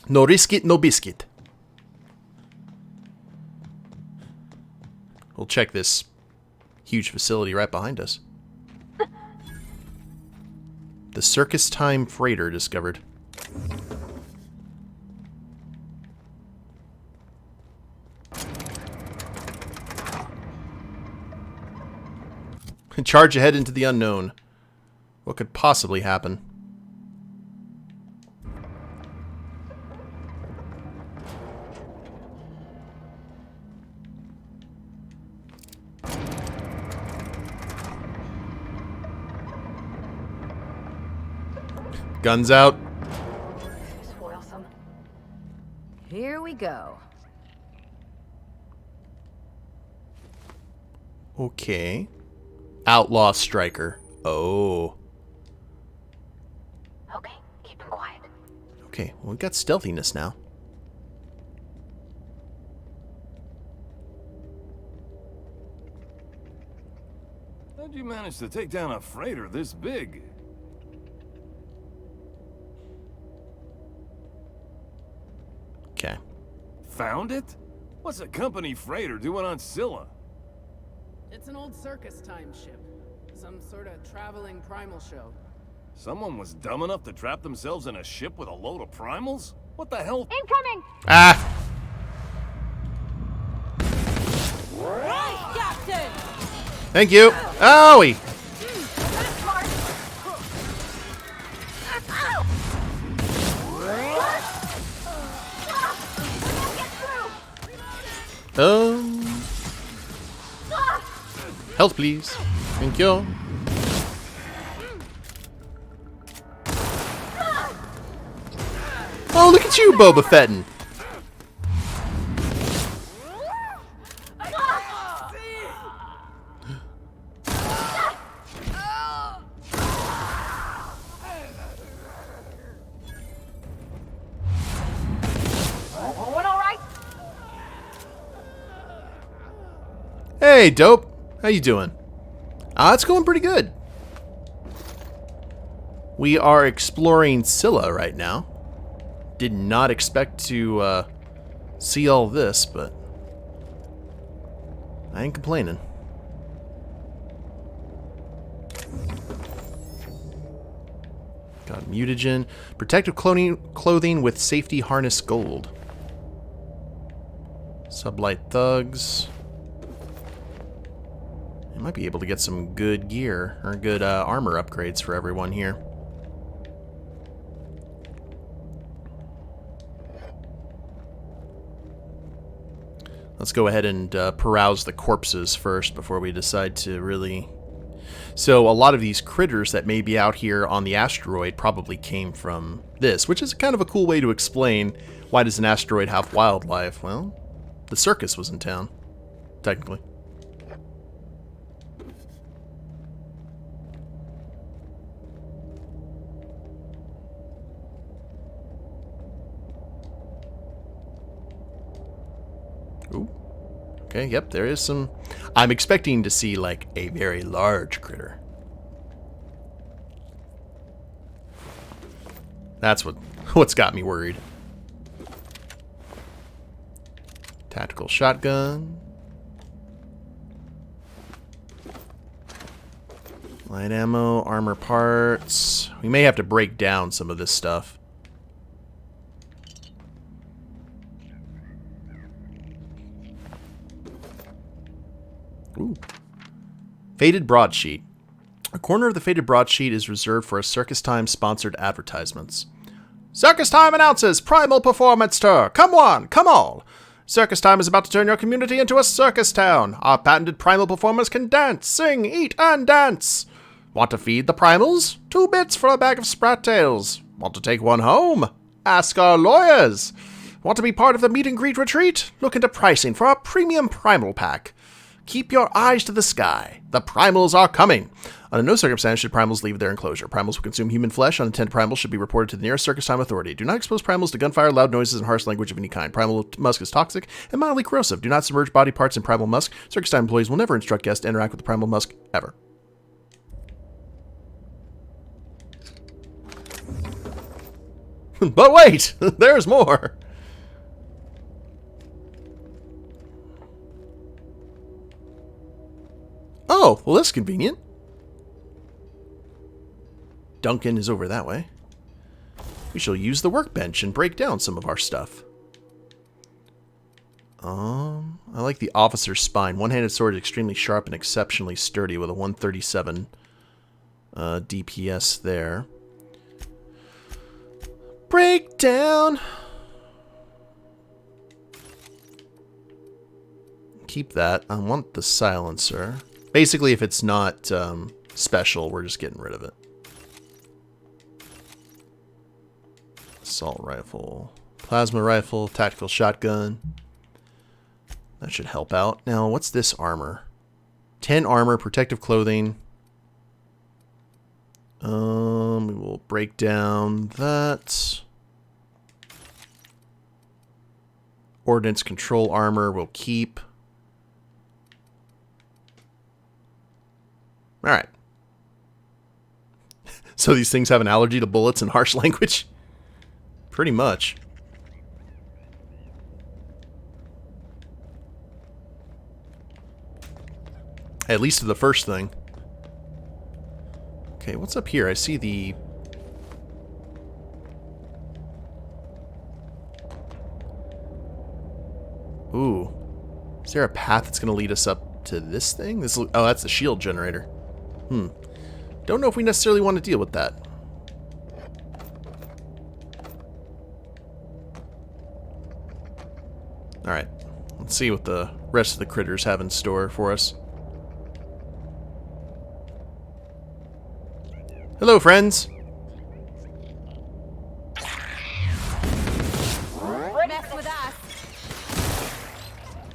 No risk it, no biscuit. We'll check this huge facility right behind us. The Circus Time Freighter discovered. Charge ahead into the unknown. What could possibly happen? Guns out. Here we go. Okay. Outlaw Striker. Oh. Okay, keep it quiet. Okay, well, we got stealthiness now. How'd you manage to take down a freighter this big? Okay. Found it? What's a company freighter doing on Scylla? It's an old circus time ship. Some sort of traveling primal show. Someone was dumb enough to trap themselves in a ship with a load of primals? What the hell? Incoming! Ah! Right, Captain! Thank you. Owie! Health, please. Thank you. Oh, look at you, Boba Fettin'. Hey, Dope. How you doing? It's going pretty good. We are exploring Scylla right now. Did not expect to see all this, but I ain't complaining. Got mutagen. Protective clothing with safety harness gold. Sublight thugs. I might be able to get some good gear, or good armor upgrades for everyone here. Let's go ahead and peruse the corpses first before we decide to really... So a lot of these critters that may be out here on the asteroid probably came from this, which is kind of a cool way to explain why does an asteroid have wildlife. Well, the circus was in town, technically. Ooh. Okay, yep, there is some... I'm expecting to see, like, a very large critter. That's what's got me worried. Tactical shotgun. Light ammo, armor parts. We may have to break down some of this stuff. Ooh. Faded broadsheet. A corner of the faded broadsheet is reserved for a Circus Time sponsored advertisements. Circus Time announces Primal Performance Tour. Come on, come all. Circus Time is about to turn your community into a circus town. Our patented primal performers can dance, sing, eat, and dance. Want to feed the primals? 2 bits for a bag of sprat tails. Want to take one home? Ask our lawyers. Want to be part of the meet and greet retreat? Look into pricing for our premium primal pack. Keep your eyes to the sky. The primals are coming. Under no circumstance should primals leave their enclosure. Primals will consume human flesh. Unintended primals should be reported to the nearest Circus Time authority. Do not expose primals to gunfire, loud noises, and harsh language of any kind. Primal musk is toxic and mildly corrosive. Do not submerge body parts in primal musk. Circus Time employees will never instruct guests to interact with the primal musk, ever. But wait! There's more! Oh, well that's convenient. Duncan is over that way. We shall use the workbench and break down some of our stuff. I like the officer's spine. One-handed sword is extremely sharp and exceptionally sturdy with a 137 DPS there. Breakdown! Keep that. I want the silencer. Basically, if it's not special, we're just getting rid of it. Assault rifle. Plasma rifle. Tactical shotgun. That should help out. Now, what's this armor? 10 armor, protective clothing. We will break down that. Ordnance control armor we'll keep. Alright. So these things have an allergy to bullets and harsh language? Pretty much. At least to the first thing. Okay, what's up here? I see the... Ooh. Is there a path that's going to lead us up to this thing? This, oh, that's the shield generator. Don't know if we necessarily want to deal with that. Alright. Let's see what the rest of the critters have in store for us. Hello, friends! Mess with us.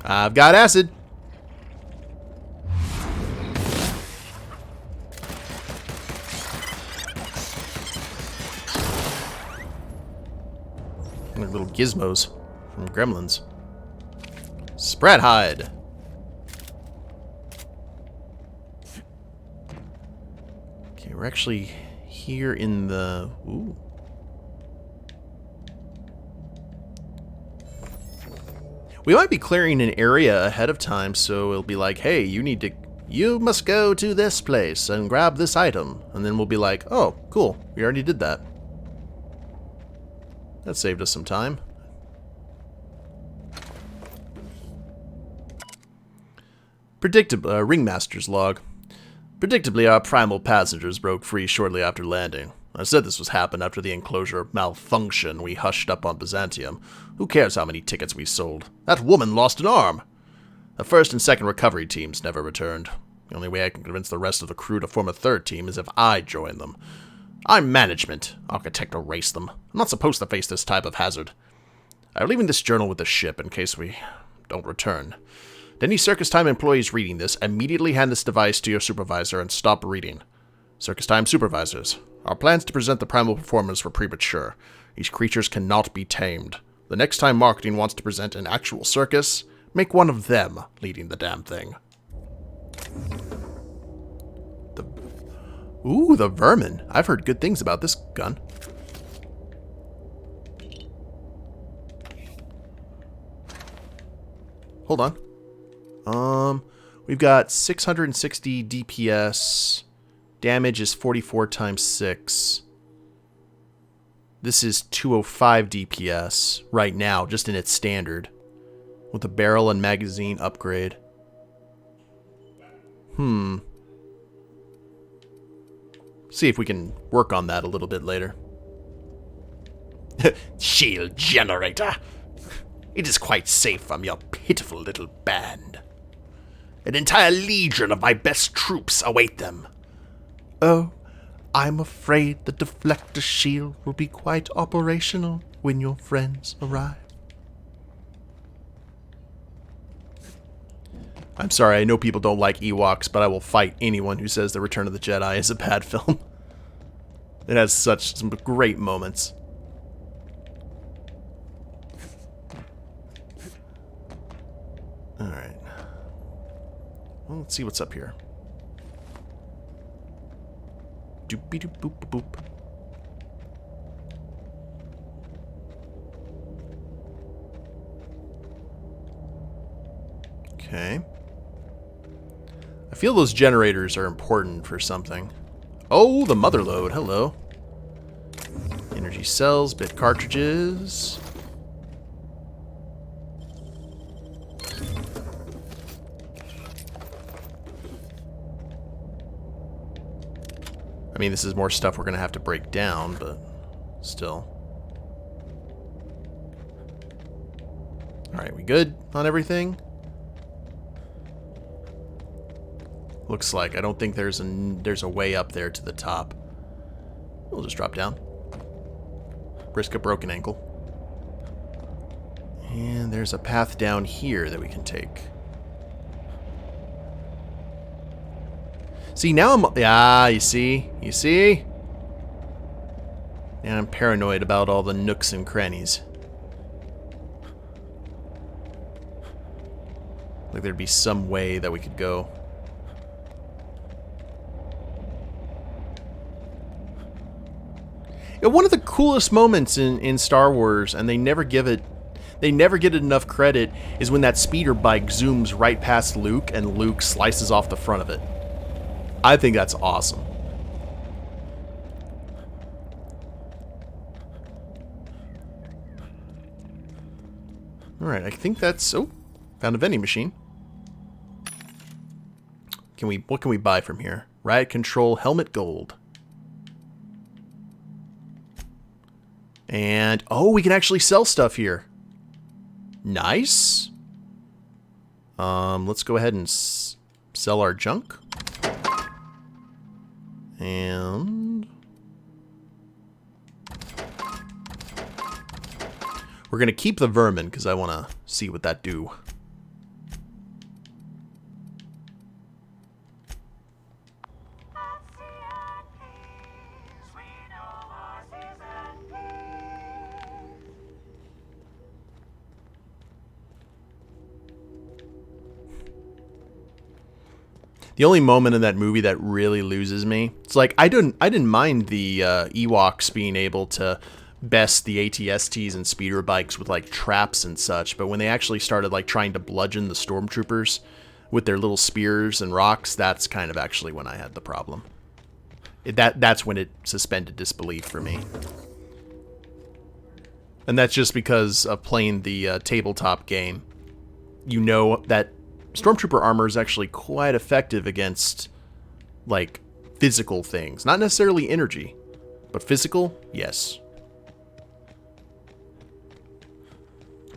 I've got acid. Like little gizmos from Gremlins. Spread hide. Okay, we're actually here in the... Ooh. We might be clearing an area ahead of time, so it'll be like, hey, you must go to this place and grab this item. And then we'll be like, oh, cool, we already did that. That saved us some time. Predictably, Ringmaster's log. Predictably, our primal passengers broke free shortly after landing. I said this was happened after the enclosure malfunction we hushed up on Byzantium. Who cares how many tickets we sold? That woman lost an arm! The first and second recovery teams never returned. The only way I can convince the rest of the crew to form a third team is if I join them. I'm management. Architect erase them. I'm not supposed to face this type of hazard. I'm leaving this journal with the ship in case we don't return. To any Circus Time employees reading this, immediately hand this device to your supervisor and stop reading. Circus Time supervisors. Our plans to present the primal performers were premature. These creatures cannot be tamed. The next time marketing wants to present an actual circus, make one of them leading the damn thing. Ooh, the vermin. I've heard good things about this gun. Hold on. We've got 660 DPS. Damage is 44 times 6. This is 205 DPS right now, just in its standard. With a barrel and magazine upgrade. See if we can work on that a little bit later. Shield generator. It is quite safe from your pitiful little band. An entire legion of my best troops await them. Oh, I'm afraid the deflector shield will be quite operational when your friends arrive. I'm sorry, I know people don't like Ewoks, but I will fight anyone who says The Return of the Jedi is a bad film. It has some great moments. Alright. Well, let's see what's up here. Doopy-doop-boop-boop. Okay. I feel those generators are important for something. Oh, the mother load. Hello. Energy cells, bit cartridges. I mean, this is more stuff we're going to have to break down, but still. Alright, we good on everything? Looks like. I don't think there's a way up there to the top. We'll just drop down. Risk a broken ankle. And there's a path down here that we can take. See, now I'm... you see? You see? And I'm paranoid about all the nooks and crannies. Like there'd be some way that we could go. One of the coolest moments in Star Wars, and they never get it enough credit, is when that speeder bike zooms right past Luke and Luke slices off the front of it. I think that's awesome. Alright, I think that's... Oh, found a vending machine. What can we buy from here? Riot Control Helmet Gold. And, oh, we can actually sell stuff here. Nice. Let's go ahead and sell our junk. And we're going to keep the vermin because I want to see what that do. The only moment in that movie that really loses me, it's like I didn't mind the Ewoks being able to best the ATSTs and speeder bikes with like traps and such, but when they actually started like trying to bludgeon the stormtroopers with their little spears and rocks, that's kind of actually when I had the problem. That's when it suspended disbelief for me. And that's just because of playing the tabletop game. You know that Stormtrooper armor is actually quite effective against, like, physical things. Not necessarily energy, but physical, yes.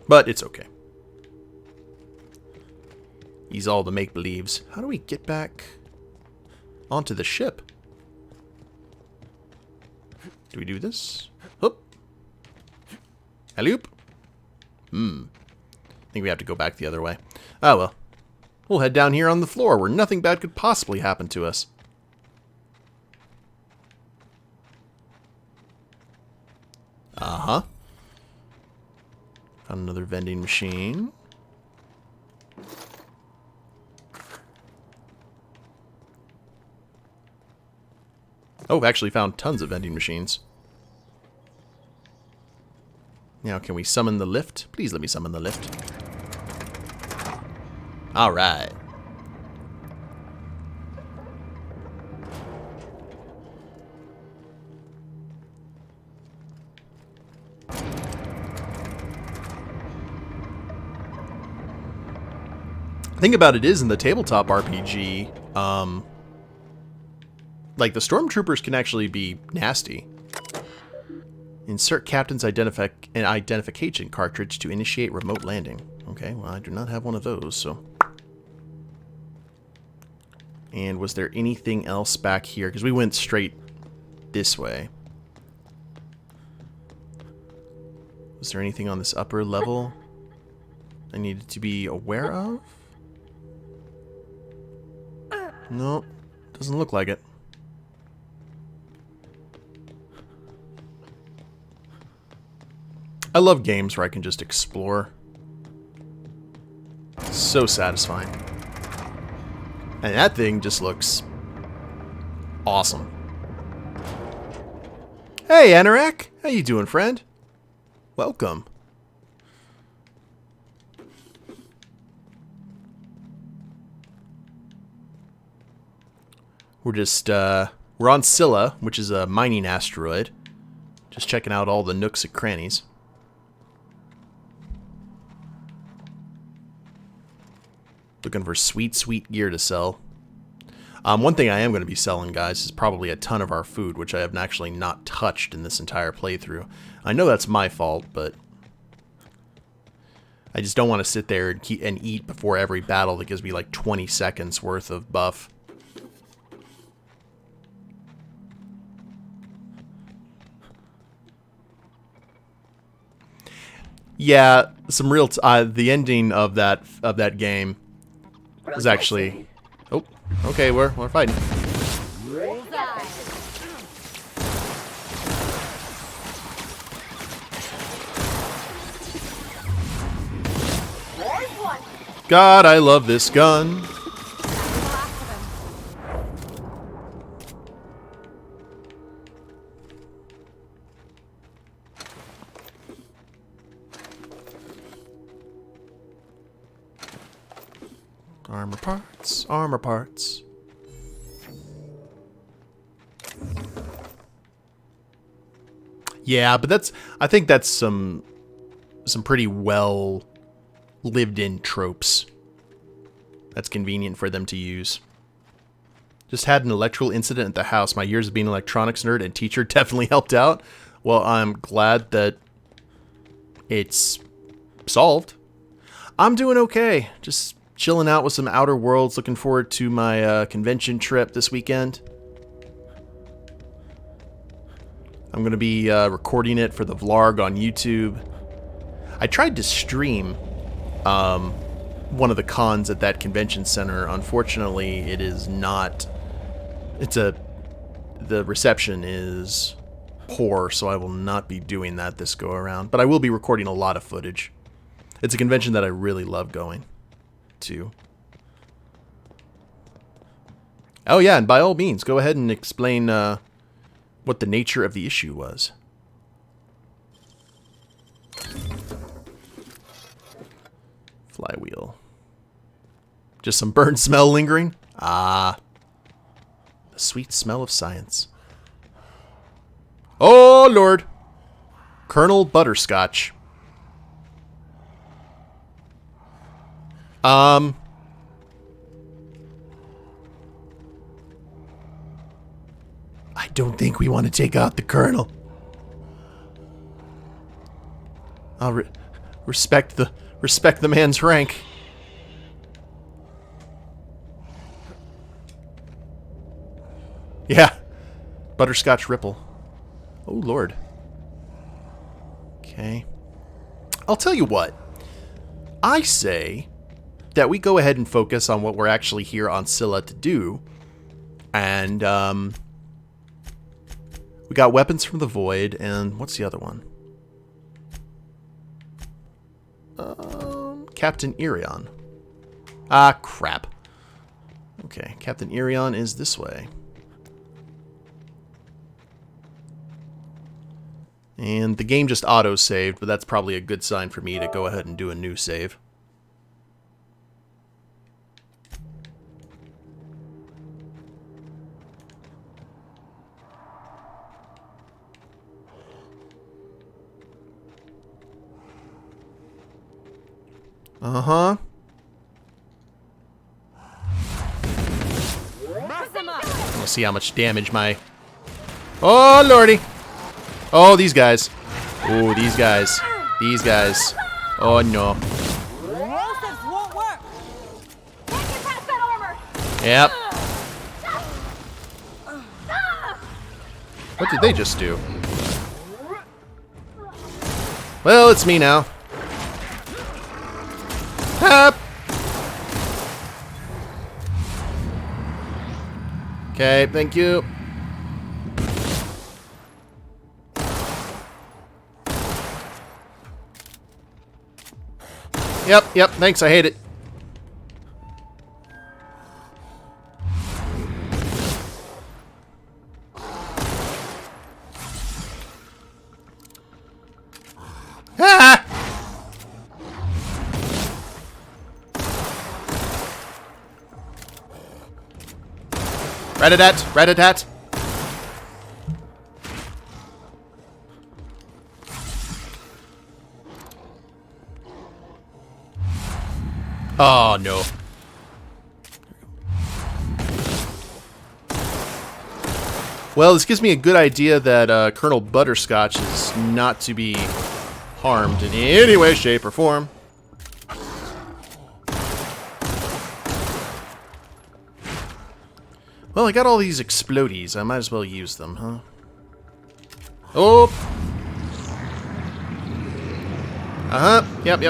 But it's okay. Ease all the make-believes. How do we get back onto the ship? Do we do this? Hoop. Alley-oop. I think we have to go back the other way. Oh, well. We'll head down here on the floor where nothing bad could possibly happen to us. Uh-huh. Found another vending machine. Oh, actually found tons of vending machines. Now, can we summon the lift? Please let me summon the lift. All right. The thing about it is, in the tabletop RPG, like the stormtroopers can actually be nasty. Insert captain's identification cartridge to initiate remote landing. Okay, well, I do not have one of those, so. And was there anything else back here? Because we went straight this way. Was there anything on this upper level I needed to be aware of? No, doesn't look like it. I love games where I can just explore. So satisfying. And that thing just looks awesome. Hey, Anorak! How you doing, friend? Welcome. We're just, we're on Scylla, which is a mining asteroid. Just checking out all the nooks and crannies. Looking for sweet, sweet gear to sell. One thing I am going to be selling, guys, is probably a ton of our food, which I have actually not touched in this entire playthrough. I know that's my fault, but I just don't want to sit there and eat before every battle that gives me like 20 seconds worth of buff. Yeah, some real the ending of that game was actually. Oh, okay, we're fighting. God, I love this gun. Armor parts, armor parts. Yeah, but I think that's some pretty well lived in tropes. That's convenient for them to use. Just had an electrical incident at the house. My years of being an electronics nerd and teacher definitely helped out. Well, I'm glad that it's solved. I'm doing okay. Just chilling out with some Outer Worlds. Looking forward to my convention trip this weekend. I'm going to be recording it for the vlog on YouTube. I tried to stream one of the cons at that convention center. Unfortunately, it is not... The reception is poor, so I will not be doing that this go around. But I will be recording a lot of footage. It's a convention that I really love going to. Oh yeah, and by all means, go ahead and explain what the nature of the issue was. Flywheel. Just some burnt smell lingering? Ah. The sweet smell of science. Oh, Lord. Colonel Butterscotch. I don't think we want to take out the Colonel. I'll respect the man's rank. Yeah. Butterscotch Ripple. Oh, Lord. Okay. I'll tell you what. I say that we go ahead and focus on what we're actually here on Scylla to do. And, we got Weapons from the Void, and what's the other one? Captain Irion. Ah, crap. Okay, Captain Irion is this way. And the game just auto-saved, but that's probably a good sign for me to go ahead and do a new save. Uh-huh. We'll see how much damage my... Oh, Lordy! Oh, these guys. Oh, these guys. These guys. Oh, no. Yep. What did they just do? Well, it's me now. Help! Okay, thank you. Yep, thanks, I hate it. Ah! Rat-a-tat, rat-a-tat. Oh, no. Well, this gives me a good idea that Colonel Butterscotch is not to be harmed in any way, shape, or form. Well, I got all these explodies. I might as well use them, huh? Oh! Uh-huh. Yep.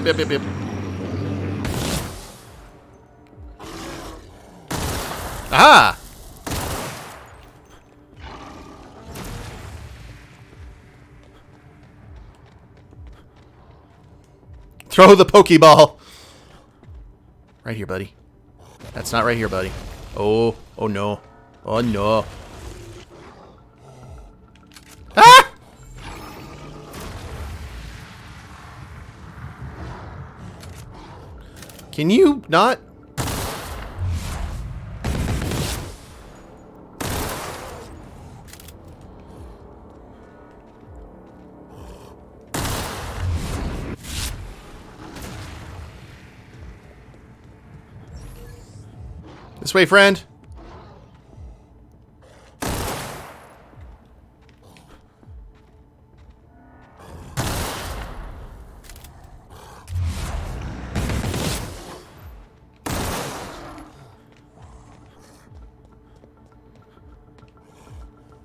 Aha! Throw the Pokeball! Right here, buddy. That's not right here, buddy. Oh no. Oh no. Ah! Can you not? This way, friend.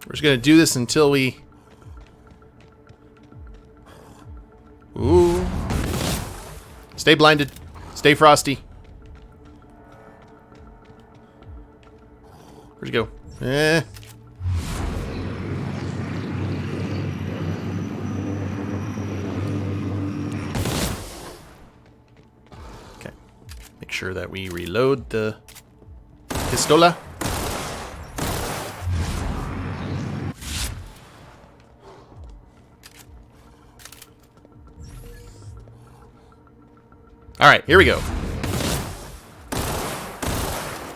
We're just gonna do this until we... Ooh. Stay blinded. Stay frosty. Where'd you go? Eh. Okay. Make sure that we reload the pistola. Alright, here we go.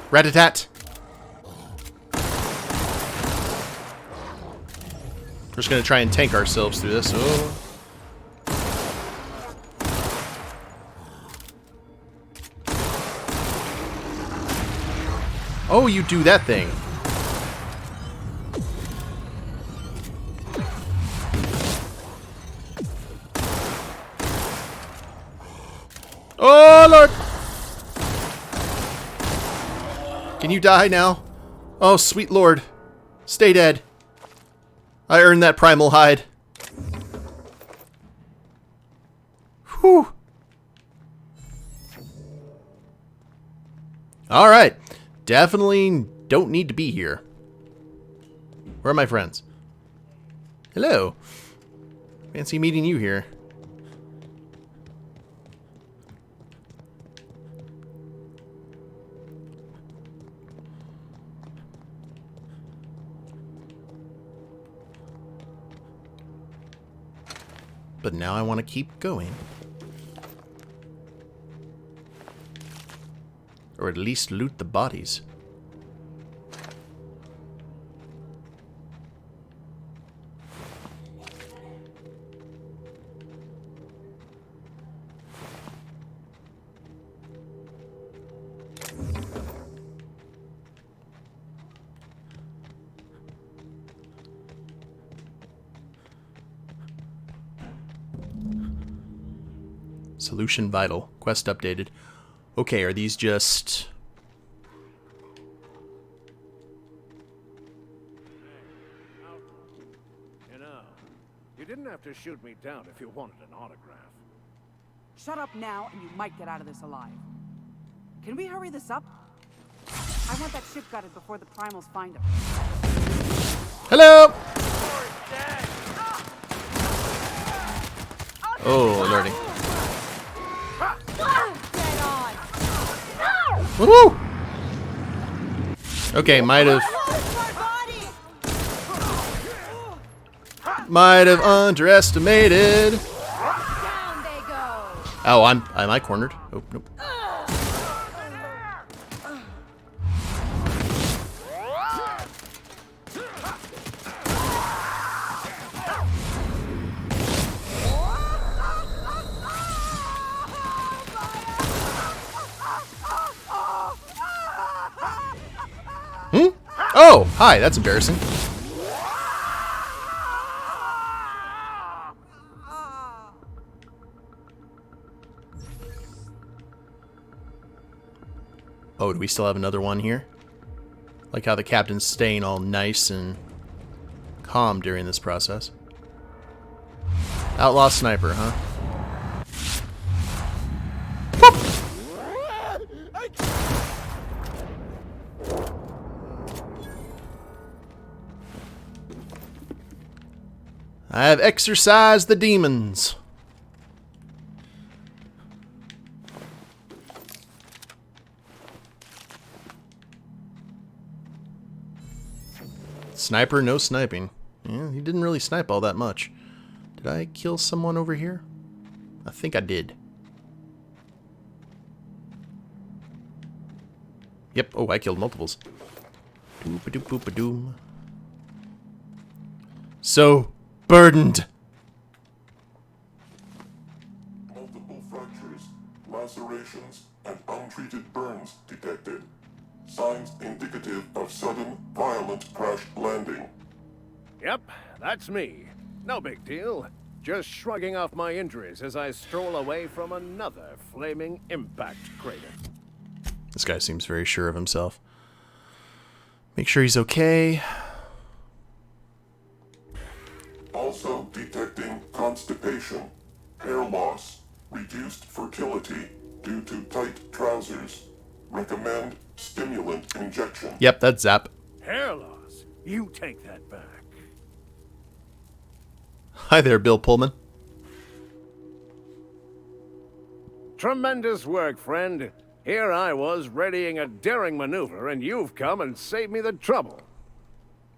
Rat-a-tat. We're just gonna try and tank ourselves through this. Oh. Oh, you do that thing. Oh, Lord! Can you die now? Oh, sweet Lord. Stay dead. I earned that primal hide. Whew. Alright. Definitely don't need to be here. Where are my friends? Hello. Fancy meeting you here. But now I want to keep going. Or at least loot the bodies. Solution vital. Quest updated. Okay, are these just... You know, you didn't have to shoot me down if you wanted an autograph. Shut up now and you might get out of this alive. Can we hurry this up? I want that ship gutted before the primals find him. Hello! Oh, lordy. Woo! Okay, might have underestimated. Oh, am I cornered? Oh, nope. Oh, hi, that's embarrassing. Oh, do we still have another one here? Like how the captain's staying all nice and calm during this process. Outlaw sniper, huh? I have exorcised the demons. Sniper, no sniping. Yeah, he didn't really snipe all that much. Did I kill someone over here? I think I did. Yep. Oh, I killed multiples. Doop-a-doop-a-doom. So burdened. Multiple fractures, lacerations, and untreated burns detected. Signs Yep, that's me. No big deal. Just shrugging off my injuries as I stroll away from another flaming impact crater. This guy seems very sure of himself. Make sure he's okay. Also detecting constipation, hair loss, reduced fertility due to tight trousers. Recommend stimulant injection. Yep, that's Zap. Hair loss? You take that back. Hi there, Bill Pullman. Tremendous work, friend. Here I was readying a daring maneuver, and you've come and saved me the trouble.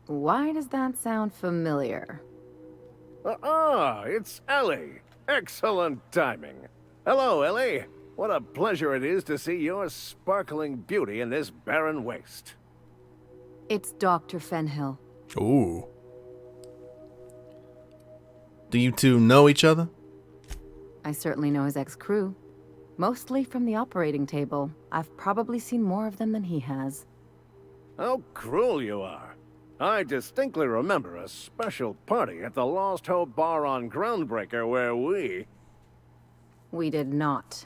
Why does that sound familiar? It's Ellie. Excellent timing. Hello, Ellie. What a pleasure it is to see your sparkling beauty in this barren waste. It's Dr. Fenhill. Ooh. Do you two know each other? I certainly know his ex-crew. Mostly from the operating table. I've probably seen more of them than he has. How cruel you are. I distinctly remember a special party at the Lost Hope Bar on Groundbreaker where We did not.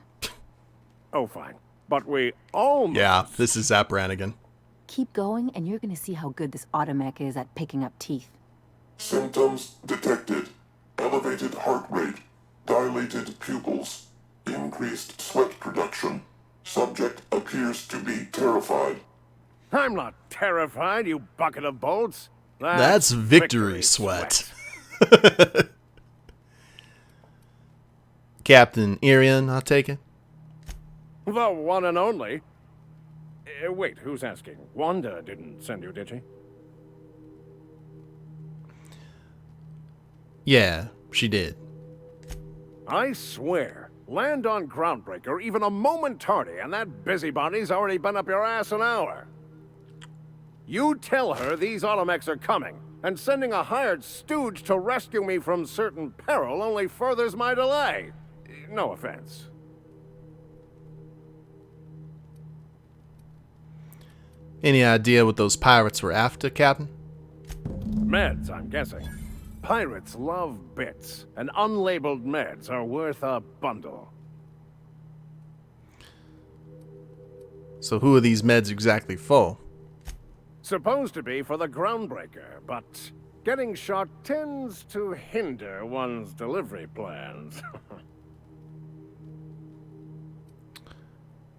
Oh, fine. But we almost... Yeah, this is Zap Brannigan. Keep going, and you're gonna see how good this automech is at picking up teeth. Symptoms detected. Elevated heart rate, dilated pupils, increased sweat production. Subject appears to be terrified. I'm not terrified, you bucket of bolts. That's victory sweat. Captain Irian, I'll take it. The one and only. Wait, who's asking? Wanda didn't send you, did she? Yeah, she did. I swear, land on Groundbreaker even a moment tardy, and that busybody's already been up your ass an hour. You tell her these automechs are coming, and sending a hired stooge to rescue me from certain peril only furthers my delay. No offense. Any idea what those pirates were after, Captain? Meds, I'm guessing. Pirates love bits, and unlabeled meds are worth a bundle. So who are these meds exactly for? Supposed to be for the Groundbreaker, but getting shot tends to hinder one's delivery plans.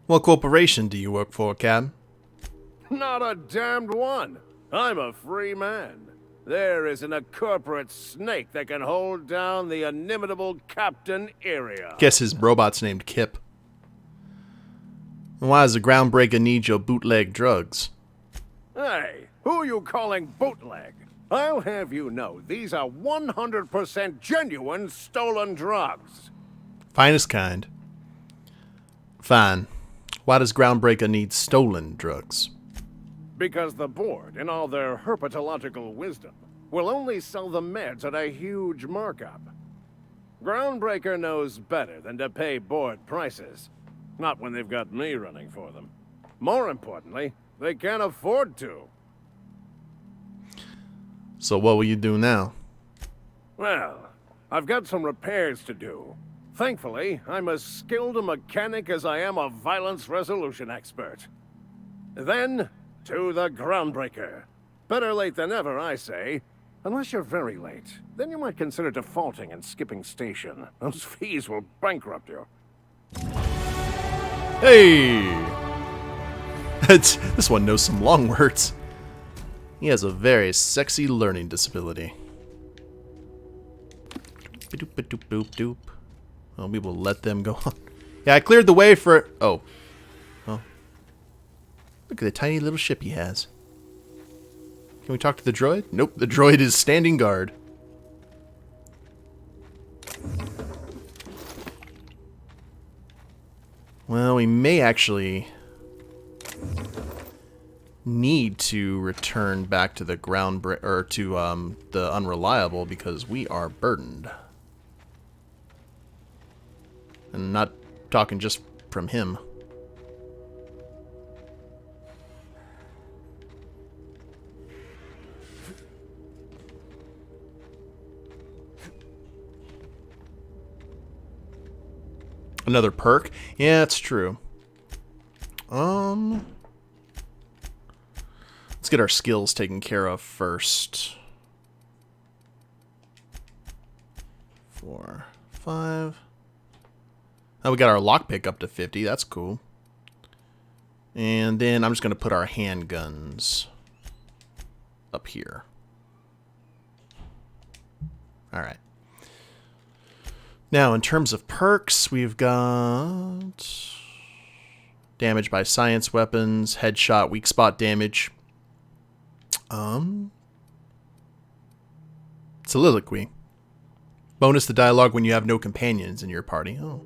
What corporation do you work for, Captain? Not a damned one. I'm a free man. There isn't a corporate snake that can hold down the inimitable Captain Area. Guess his robot's named Kip. And why does the Groundbreaker need your bootleg drugs? Hey, who you calling bootleg? I'll have you know, these are 100% genuine stolen drugs. Finest kind. Fine. Why does Groundbreaker need stolen drugs? Because the board, in all their herpetological wisdom, will only sell the meds at a huge markup. Groundbreaker knows better than to pay board prices. Not when they've got me running for them. More importantly, they can't afford to. So what will you do now? Well, I've got some repairs to do. Thankfully, I'm as skilled a mechanic as I am a violence resolution expert. Then, to the Groundbreaker. Better late than never, I say. Unless you're very late. Then you might consider defaulting and skipping station. Those fees will bankrupt you. Hey! This one knows some long words. He has a very sexy learning disability. Doop. Well, we will let them go on. Yeah, I cleared the way for... Oh. Oh. Look at the tiny little ship he has. Can we talk to the droid? Nope, the droid is standing guard. Well, we may actually need to return back to the the Unreliable because we are burdened. And not talking just from him. Another perk? Yeah, it's true. Let's get our skills taken care of first. 4, 5. Now we got our lockpick up to 50. That's cool. And then I'm just going to put our handguns up here. Alright. Now, in terms of perks, we've got damage by science weapons, headshot, weak spot damage. Soliloquy. Bonus the dialogue when you have no companions in your party. Oh.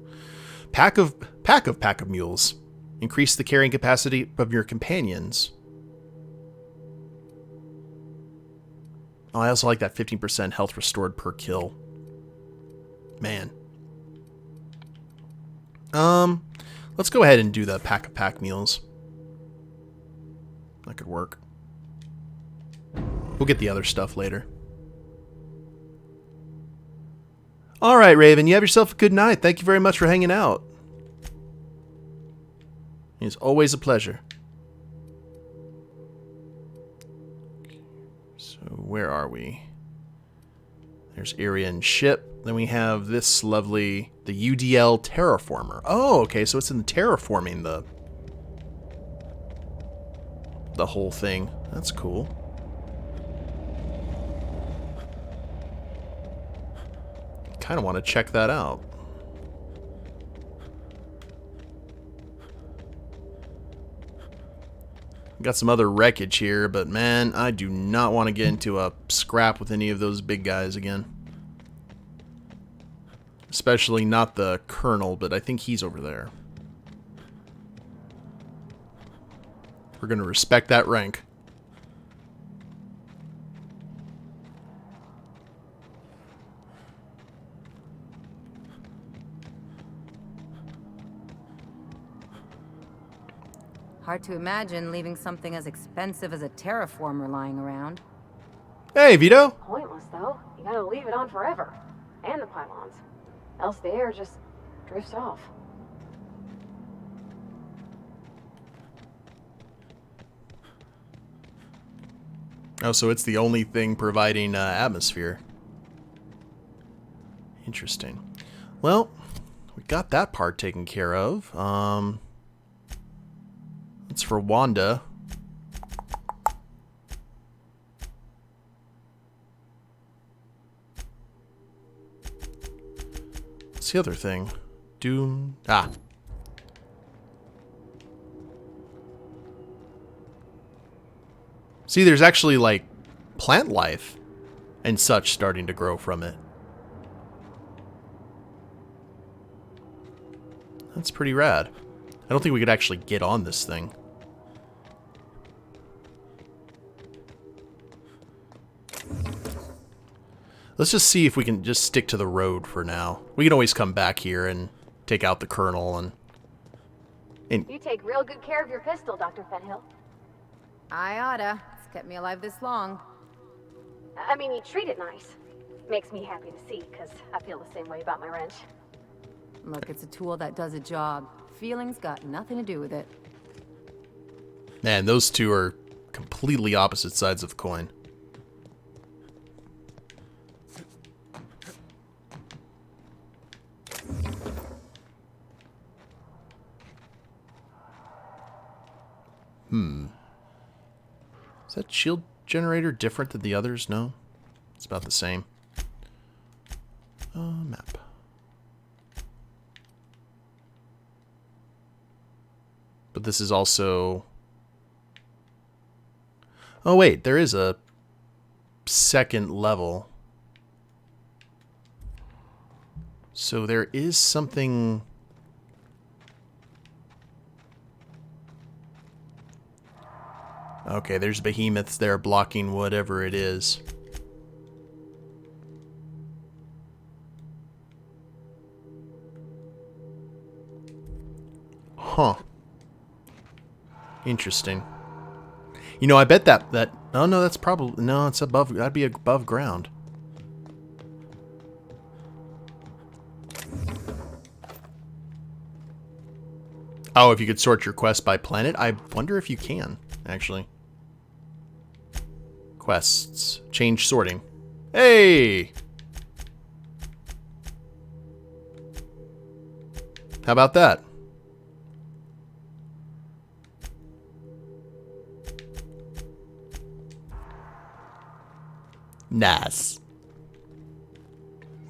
Pack of mules. Increase the carrying capacity of your companions. Oh, I also like that 15% health restored per kill. Man. Let's go ahead and do the pack mules. That could work. We'll get the other stuff later. Alright, Raven, you have yourself a good night. Thank you very much for hanging out. It's always a pleasure. So, where are we? There's Irian ship. Then we have this lovely, the UDL terraformer. Oh, okay, so it's in the terraforming the whole thing. That's cool. Kind of want to check that out. Got some other wreckage here, but man, I do not want to get into a scrap with any of those big guys again. Especially not the Colonel, but I think he's over there. We're going to respect that rank. Hard to imagine leaving something as expensive as a terraformer lying around. Hey, Vito! Pointless, though. You gotta leave it on forever. And the pylons. Else the air just drifts off. Oh, so it's the only thing providing atmosphere. Interesting. Well, we got that part taken care of. It's for Wanda. What's the other thing? Doom. Ah. See, there's actually, like, plant life and such starting to grow from it. That's pretty rad. I don't think we could actually get on this thing. Let's just see if we can just stick to the road for now. We can always come back here and take out the Colonel and You take real good care of your pistol, Dr. Fenhill. I oughta. It's kept me alive this long. I mean, you treat it nice. Makes me happy to see, because I feel the same way about my wrench. Look, it's a tool that does a job. Feelings got nothing to do with it. Man, those two are completely opposite sides of the coin. Is that shield generator different than the others? No? It's about the same. Map. But this is also... Oh wait, there is a second level. So there is something... Okay, there's behemoths there blocking whatever it is. Huh. Interesting. You know, I bet that... Oh, no, that's probably... No, it's above... That'd be above ground. Oh, if you could sort your quest by planet? I wonder if you can, actually. Quests. Change sorting. Hey! How about that? Nice.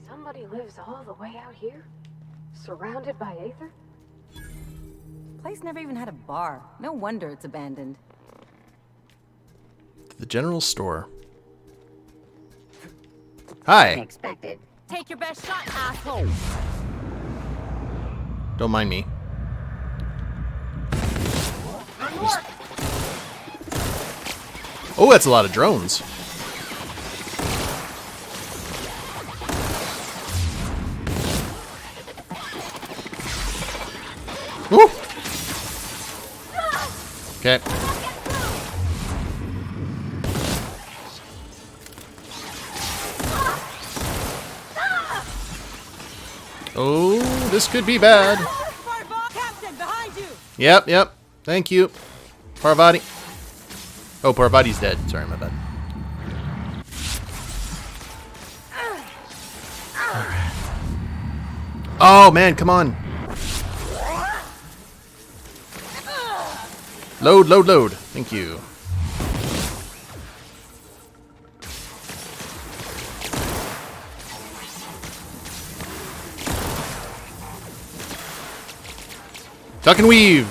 Somebody lives all the way out here? Surrounded by Aether? Place never even had a bar. No wonder it's abandoned. The general store. Hi. Expected. Take your best shot, asshole. Don't mind me. Oh, that's a lot of drones. Woo! Okay. Oh, this could be bad. Captain, behind you! Yep. Thank you. Parvati. Oh, Parvati's dead. Sorry, my bad. Oh, man, come on. Load. Thank you. Duck and weave.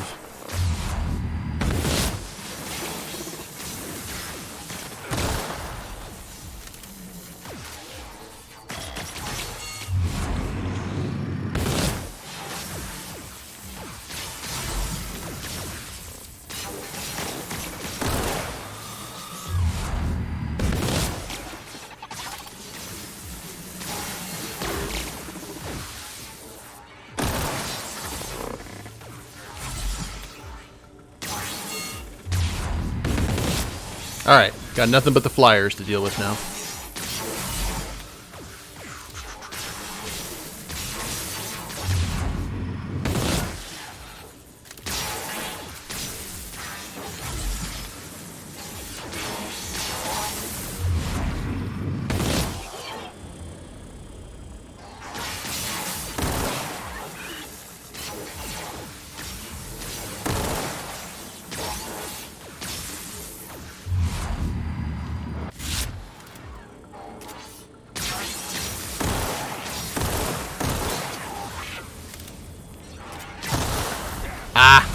Alright, got nothing but the flyers to deal with now.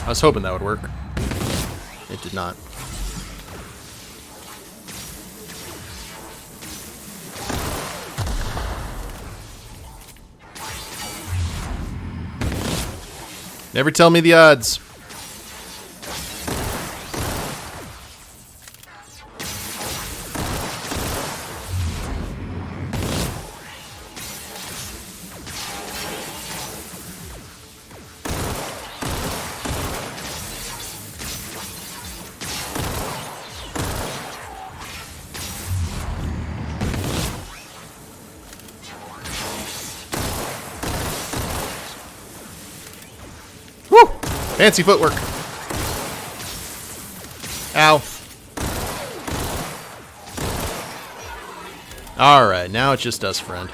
I was hoping that would work. It did not. Never tell me the odds. Fancy footwork. Ow. Alright, now it's just us, friend.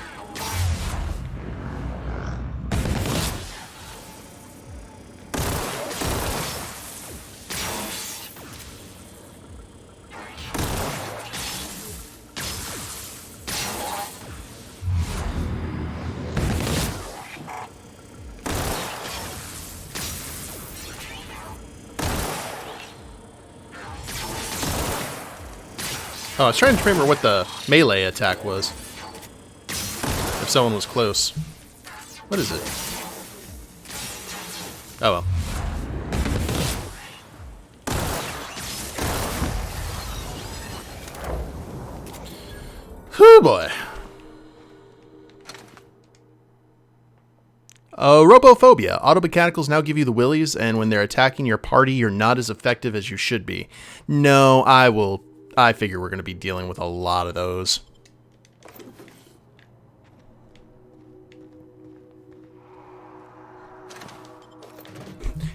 Oh, I was trying to remember what the melee attack was. If someone was close. What is it? Oh well. Whew, boy. Robophobia. Automechanicals now give you the willies, and when they're attacking your party, you're not as effective as you should be. No, I figure we're going to be dealing with a lot of those.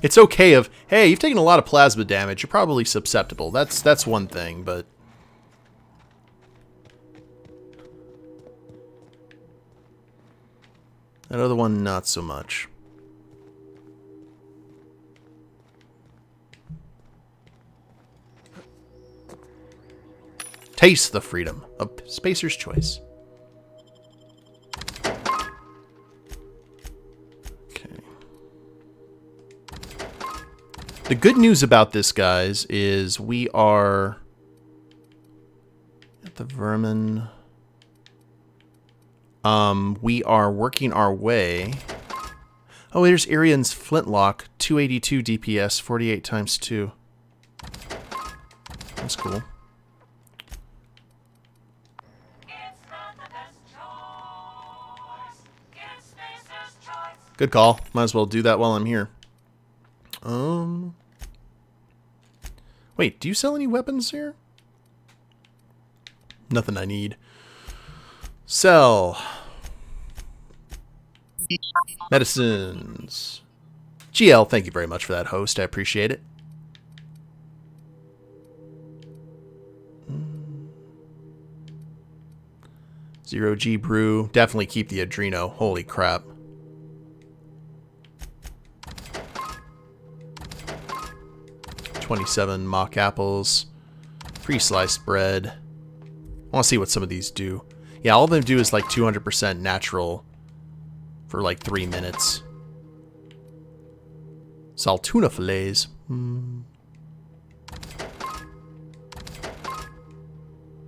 It's okay if, hey, you've taken a lot of plasma damage. You're probably susceptible. That's one thing, but... that other one, not so much. Taste the freedom of Spacer's choice. Okay. The good news about this, guys, is we are at the vermin. We are working our way. Oh, there's Irian's flintlock, 282 DPS, 48 times 2. That's cool. Good call. Might as well do that while I'm here. Wait, do you sell any weapons here? Nothing I need. Sell. Medicines. GL, thank you very much for that, host. I appreciate it. Zero G brew. Definitely keep the Adreno. Holy crap. $27 mock apples. Pre-sliced bread. I want to see what some of these do. Yeah, all of them do is like 200% natural for like 3 minutes. Saltuna fillets.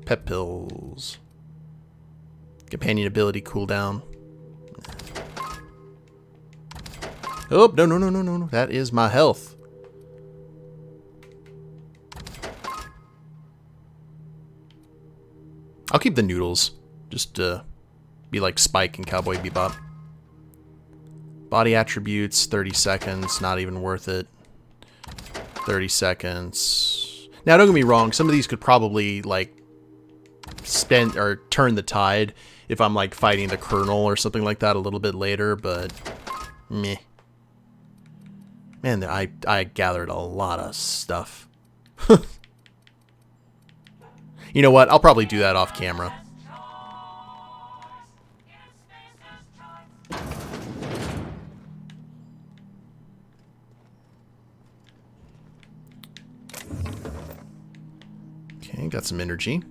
Pep pills. Companion ability cooldown. Oh, no. That is my health. I'll keep the noodles. Just be like Spike and Cowboy Bebop. Body attributes, 30 seconds. Not even worth it. 30 seconds. Now, don't get me wrong. Some of these could probably, like, spend or turn the tide if I'm, like, fighting the Colonel or something like that a little bit later, but meh. Man, I gathered a lot of stuff. You know what? I'll probably do that off camera. Okay, got some energy.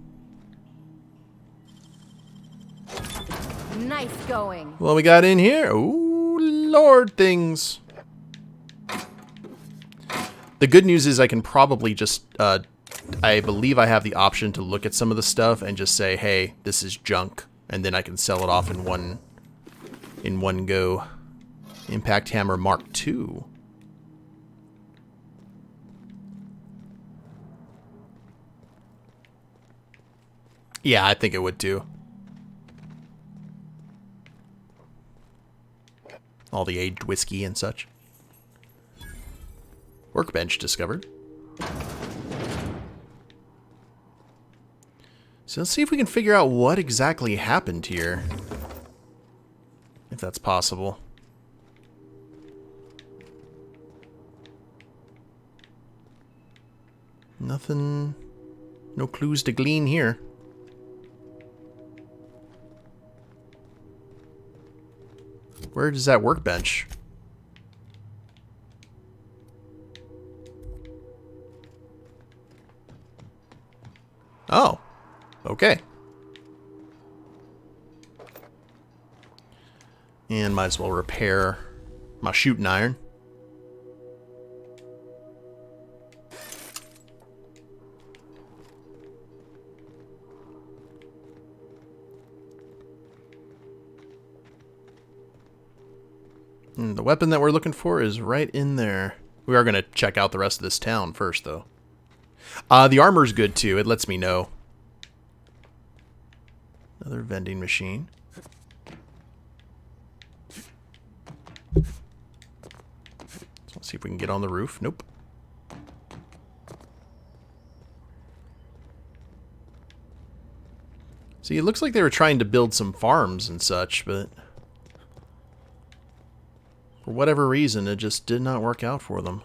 Nice going. What we got in here? Ooh, Lord things. The good news is I can probably just, I believe I have the option to look at some of the stuff and just say, hey, this is junk. And then I can sell it off in one go. Impact Hammer Mark II. Yeah, I think it would too. All the aged whiskey and such. Workbench discovered. So let's see if we can figure out what exactly happened here. If that's possible. Nothing. No clues to glean here. Where is that workbench? Oh. Okay. And might as well repair my shooting iron. And the weapon that we're looking for is right in there. We are going to check out the rest of this town first, though. The armor's good, too. It lets me know. Another vending machine. So let's see if we can get on the roof. Nope. See, it looks like they were trying to build some farms and such, but For whatever reason, it just did not work out for them.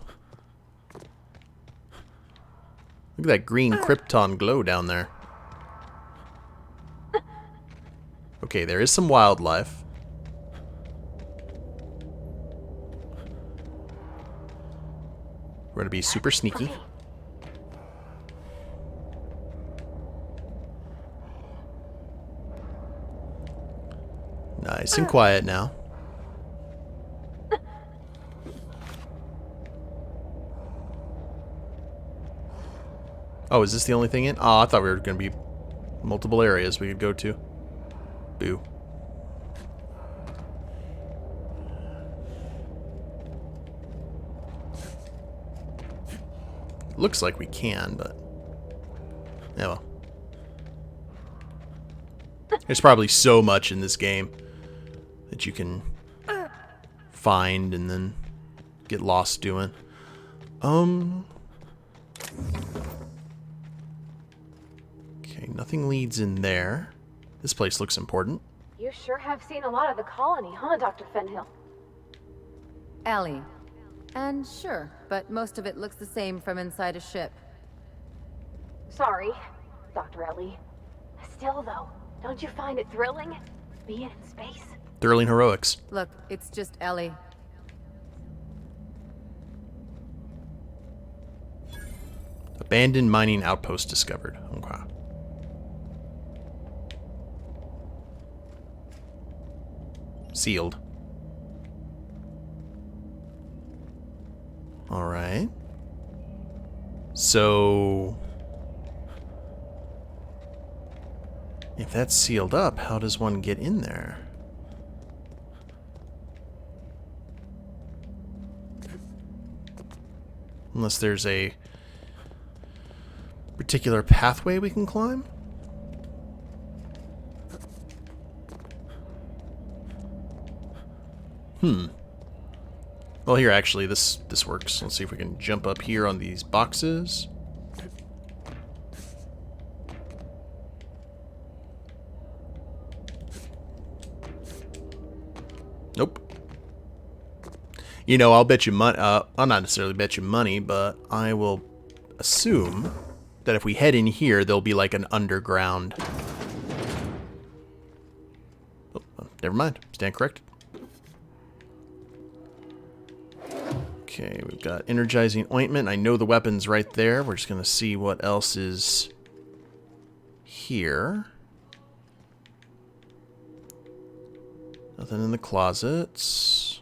Look at that green Krypton glow down there. Okay, there is some wildlife. We're going to be super sneaky. Nice and quiet now. Oh, is this the only thing in? Oh, I thought we were going to be multiple areas we could go to. Boo. Looks like we can, but... yeah, well. There's probably so much in this game that you can find and then get lost doing. Okay, nothing leads in there. This place looks important. You sure have seen a lot of the colony, huh, Dr. Fenhill? Ellie. And sure, but most of it looks the same from inside a ship. Sorry, Dr. Ellie. Still, though, don't you find it thrilling? Being in space? Thrilling heroics. Look, it's just Ellie. Abandoned mining outpost discovered. Okay. Sealed. Alright. So... if that's sealed up, how does one get in there? Unless there's a particular pathway we can climb? Well, here, actually, this works. Let's see if we can jump up here on these boxes. Nope. You know, I'll bet you money. I'll not necessarily bet you money, but I will assume that if we head in here, there'll be like an underground. Oh, never mind. Stand corrected. Okay, we've got energizing ointment. I know the weapon's right there. We're just going to see what else is here. Nothing in the closets.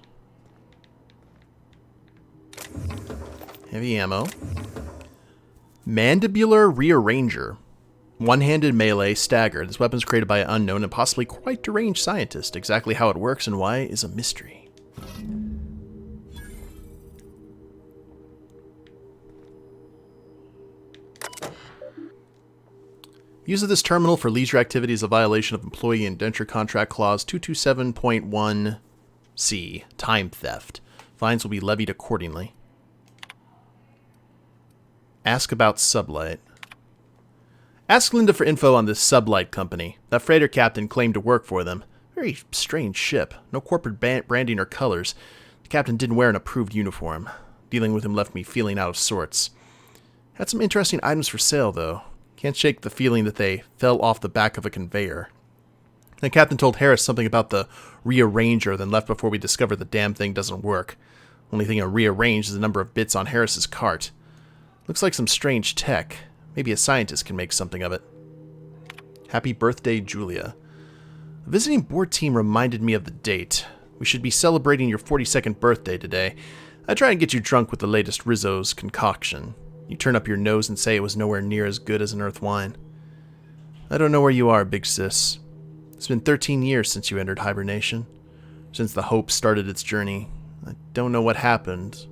Heavy ammo. Mandibular Rearranger. One-handed melee stagger. This weapon's created by an unknown and possibly quite deranged scientist. Exactly how it works and why is a mystery. Use of this terminal for leisure activity is a violation of Employee Indenture Contract Clause 227.1c, time theft. Fines will be levied accordingly. Ask about Sublight. Ask Linda for info on this Sublight company. That freighter captain claimed to work for them. Very strange ship. No corporate branding or colors. The captain didn't wear an approved uniform. Dealing with him left me feeling out of sorts. Had some interesting items for sale, though. Can't shake the feeling that they fell off the back of a conveyor. The captain told Harris something about the rearranger, then left before we discovered the damn thing doesn't work. Only thing to rearrange is the number of bits on Harris's cart. Looks like some strange tech. Maybe a scientist can make something of it. Happy birthday, Julia. A visiting board team reminded me of the date. We should be celebrating your 42nd birthday today. I try and get you drunk with the latest Rizzo's concoction. You turn up your nose and say it was nowhere near as good as an earth wine. I don't know where you are, big sis. It's been 13 years since you entered hibernation. Since the Hope started its journey. I don't know what happened.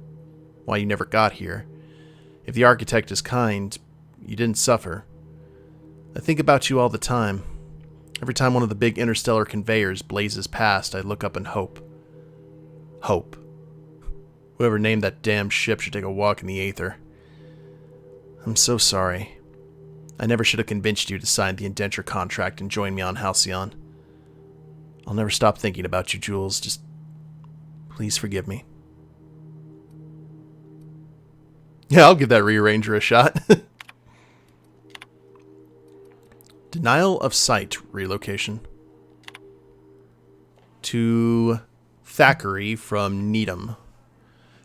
Why you never got here. If the architect is kind, you didn't suffer. I think about you all the time. Every time one of the big interstellar conveyors blazes past, I look up and hope. Hope. Whoever named that damn ship should take a walk in the aether. I'm so sorry. I never should have convinced you to sign the indenture contract and join me on Halcyon. I'll never stop thinking about you, Jules. Just Please forgive me. Yeah, I'll give that rearranger a shot. Denial of site relocation. To Thackeray from Needham.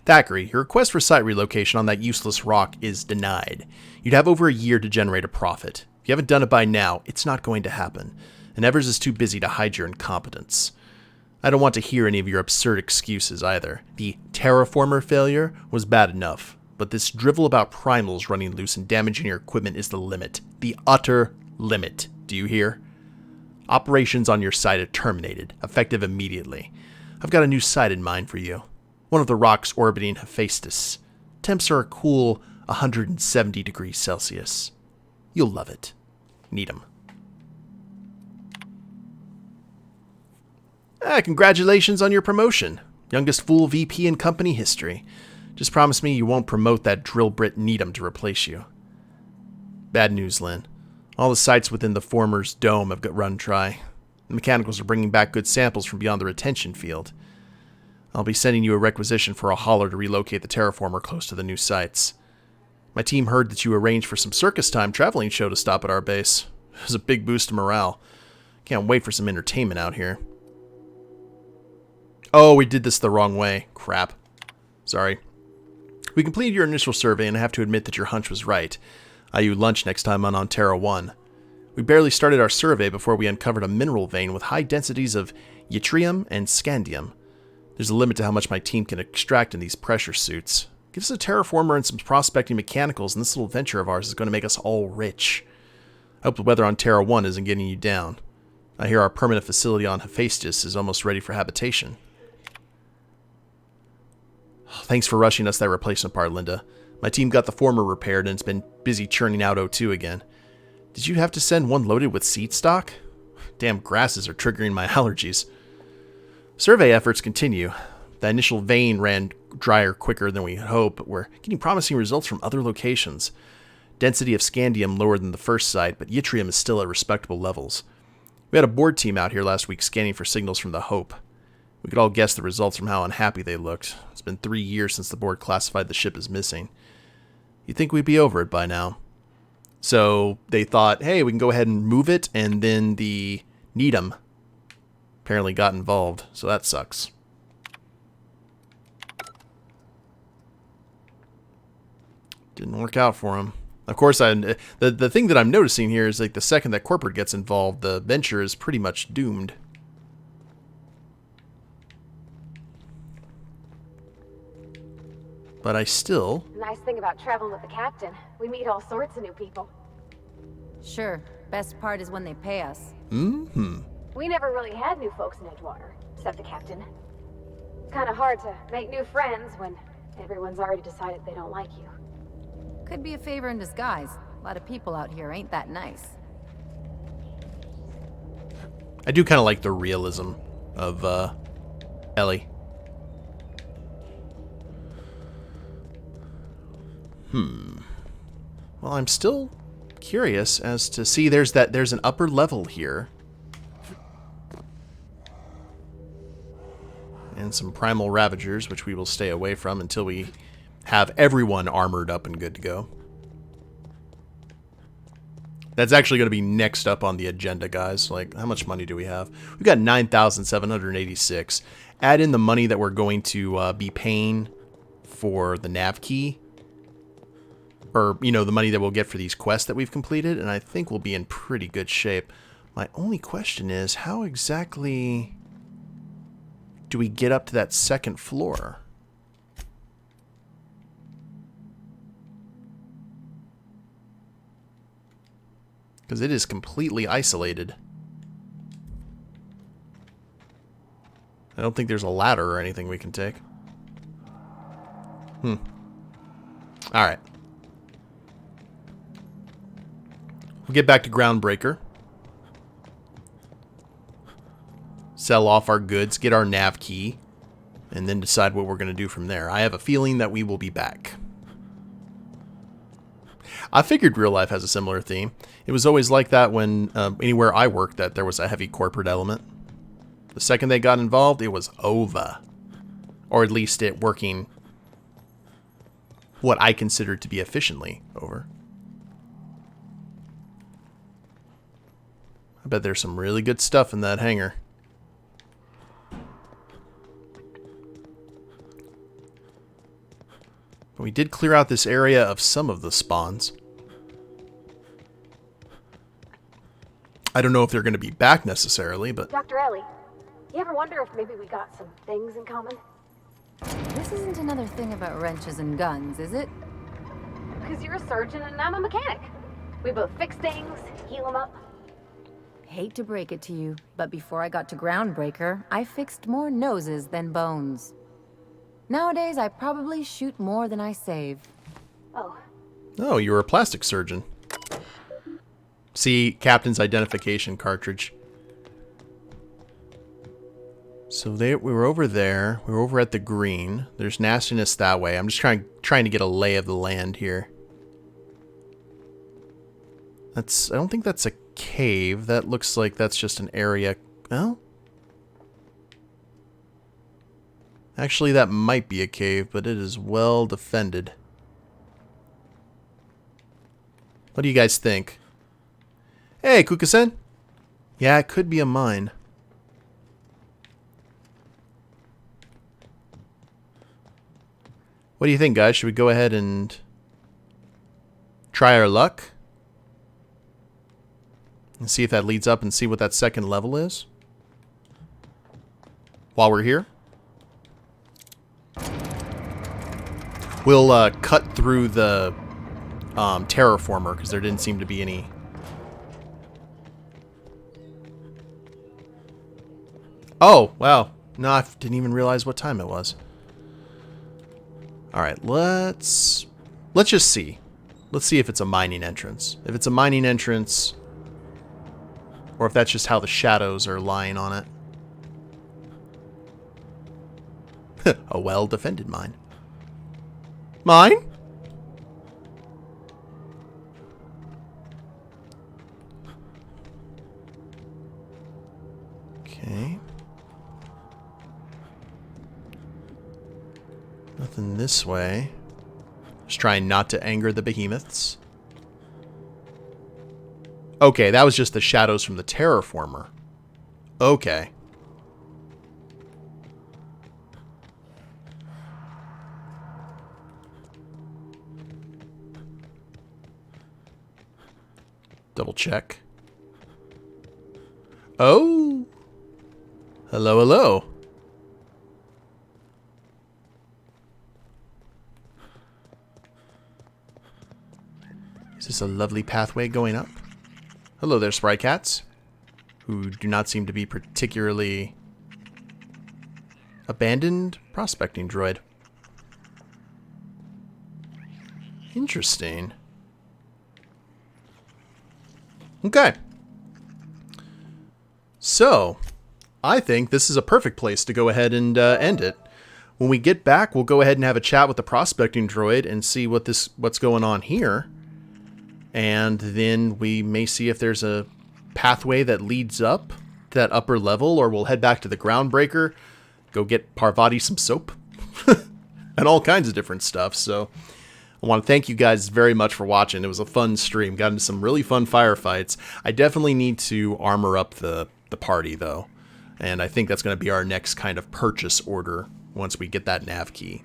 Thackeray, your request for site relocation on that useless rock is denied. You'd have over a year to generate a profit. If you haven't done it by now, it's not going to happen. And Evers is too busy to hide your incompetence. I don't want to hear any of your absurd excuses either. The terraformer failure was bad enough, but this drivel about primals running loose and damaging your equipment is the limit. The utter limit. Do you hear? Operations on your site are terminated, effective immediately. I've got a new site in mind for you. One of the rocks orbiting Hephaestus. Temps are a cool 170 degrees Celsius. You'll love it. Needham. Congratulations on your promotion. Youngest full VP in company history. Just promise me you won't promote that drill Brit Needham to replace you. Bad news, Lynn. All the sites within the former's dome have got run dry. The mechanicals are bringing back good samples from beyond the retention field. I'll be sending you a requisition for a hauler to relocate the terraformer close to the new sites. My team heard that you arranged for some circus time traveling show to stop at our base. It was a big boost to morale. Can't wait for some entertainment out here. Oh, we did this the wrong way. Crap. Sorry. We completed your initial survey, and I have to admit that your hunch was right. I owe you lunch next time on Terra 1. We barely started our survey before we uncovered a mineral vein with high densities of yttrium and scandium. There's a limit to how much my team can extract in these pressure suits. Give us a terraformer and some prospecting mechanicals, and this little venture of ours is going to make us all rich. I hope the weather on Terra 1 isn't getting you down. I hear our permanent facility on Hephaestus is almost ready for habitation. Thanks for rushing us that replacement part, Linda. My team got the former repaired and it's been busy churning out O2 again. Did you have to send one loaded with seed stock? Damn grasses are triggering my allergies. Survey efforts continue. The initial vein ran drier quicker than we had hoped, but we're getting promising results from other locations. Density of scandium lower than the first site, but yttrium is still at respectable levels. We had a board team out here last week scanning for signals from the Hope. We could all guess the results from how unhappy they looked. It's been 3 years since the board classified the ship as missing. You'd think we'd be over it by now. So they thought, hey, we can go ahead and move it, and then the Needham apparently got involved, so that sucks. Didn't work out for him. Of course, the thing that I'm noticing here is like the second that corporate gets involved, the venture is pretty much doomed. But I still... Nice thing about traveling with the captain. We meet all sorts of new people. Sure. Best part is when they pay us. Mm-hmm. We never really had new folks in Edgewater, except the captain. It's kind of hard to make new friends when everyone's already decided they don't like you. Could be a favor in disguise. A lot of people out here ain't that nice. I do kind of like the realism of Ellie. Well, I'm still curious as to see there's an upper level here. And some primal ravagers, which we will stay away from until we have everyone armored up and good to go. That's actually going to be next up on the agenda, guys. Like, how much money do we have? We've got 9,786. Add in the money that we're going to be paying for the nav key. Or, you know, the money that we'll get for these quests that we've completed, and I think we'll be in pretty good shape. My only question is, how exactly do we get up to that second floor? Because it is completely isolated. I don't think there's a ladder or anything we can take. Alright. We'll get back to Groundbreaker. Sell off our goods, get our nav key, and then decide what we're going to do from there. I have a feeling that we will be back. I figured real life has a similar theme. It was always like that when anywhere I worked that there was a heavy corporate element. The second they got involved, it was over. Or at least it working what I consider to be efficiently. Over. I bet there's some really good stuff in that hangar. But we did clear out this area of some of the spawns. I don't know if they're going to be back necessarily, but... Dr. Ellie, you ever wonder if maybe we got some things in common? This isn't another thing about wrenches and guns, is it? Because you're a surgeon and I'm a mechanic. We both fix things, heal them up. Hate to break it to you, but before I got to Groundbreaker, I fixed more noses than bones. Nowadays, I probably shoot more than I save. Oh. Oh, you were a plastic surgeon. See, Captain's identification cartridge. So we were over there. We were over at the green. There's nastiness that way. I'm just trying to get a lay of the land here. I don't think that's a cave. That looks like that's just an area. Well, actually, that might be a cave, but it is well defended. What do you guys think? Hey, Kuka-sen. Yeah, it could be a mine. What do you think, guys? Should we go ahead and try our luck? And see if that leads up and see what that second level is? While we're here? We'll cut through the terraformer because there didn't seem to be any... Oh, wow. No, I didn't even realize what time it was. Alright, let's just see. Let's see if it's a mining entrance. If it's a mining entrance, or if that's just how the shadows are lying on it. A well-defended mine. Mine? Okay. Nothing this way. Just trying not to anger the behemoths. Okay, that was just the shadows from the terraformer. Okay. Double check. Oh! Hello, hello. Is this a lovely pathway going up? Hello there, Sprite Cats, who do not seem to be particularly abandoned prospecting droid. Interesting. Okay. So, I think this is a perfect place to go ahead and end it. When we get back, we'll go ahead and have a chat with the prospecting droid and see what's going on here. And then we may see if there's a pathway that leads up to that upper level, or we'll head back to the Groundbreaker, go get Parvati some soap, and all kinds of different stuff. So I want to thank you guys very much for watching. It was a fun stream. Got into some really fun firefights. I definitely need to armor up the party, though. And I think that's going to be our next kind of purchase order once we get that nav key.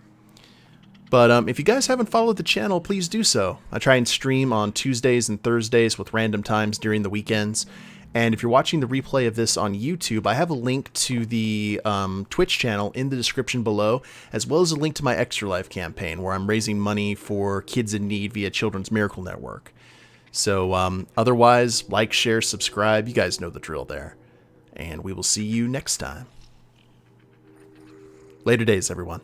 But if you guys haven't followed the channel, please do so. I try and stream on Tuesdays and Thursdays with random times during the weekends. And if you're watching the replay of this on YouTube, I have a link to the Twitch channel in the description below, as well as a link to my Extra Life campaign, where I'm raising money for kids in need via Children's Miracle Network. So otherwise, like, share, subscribe. You guys know the drill there. And we will see you next time. Later days, everyone.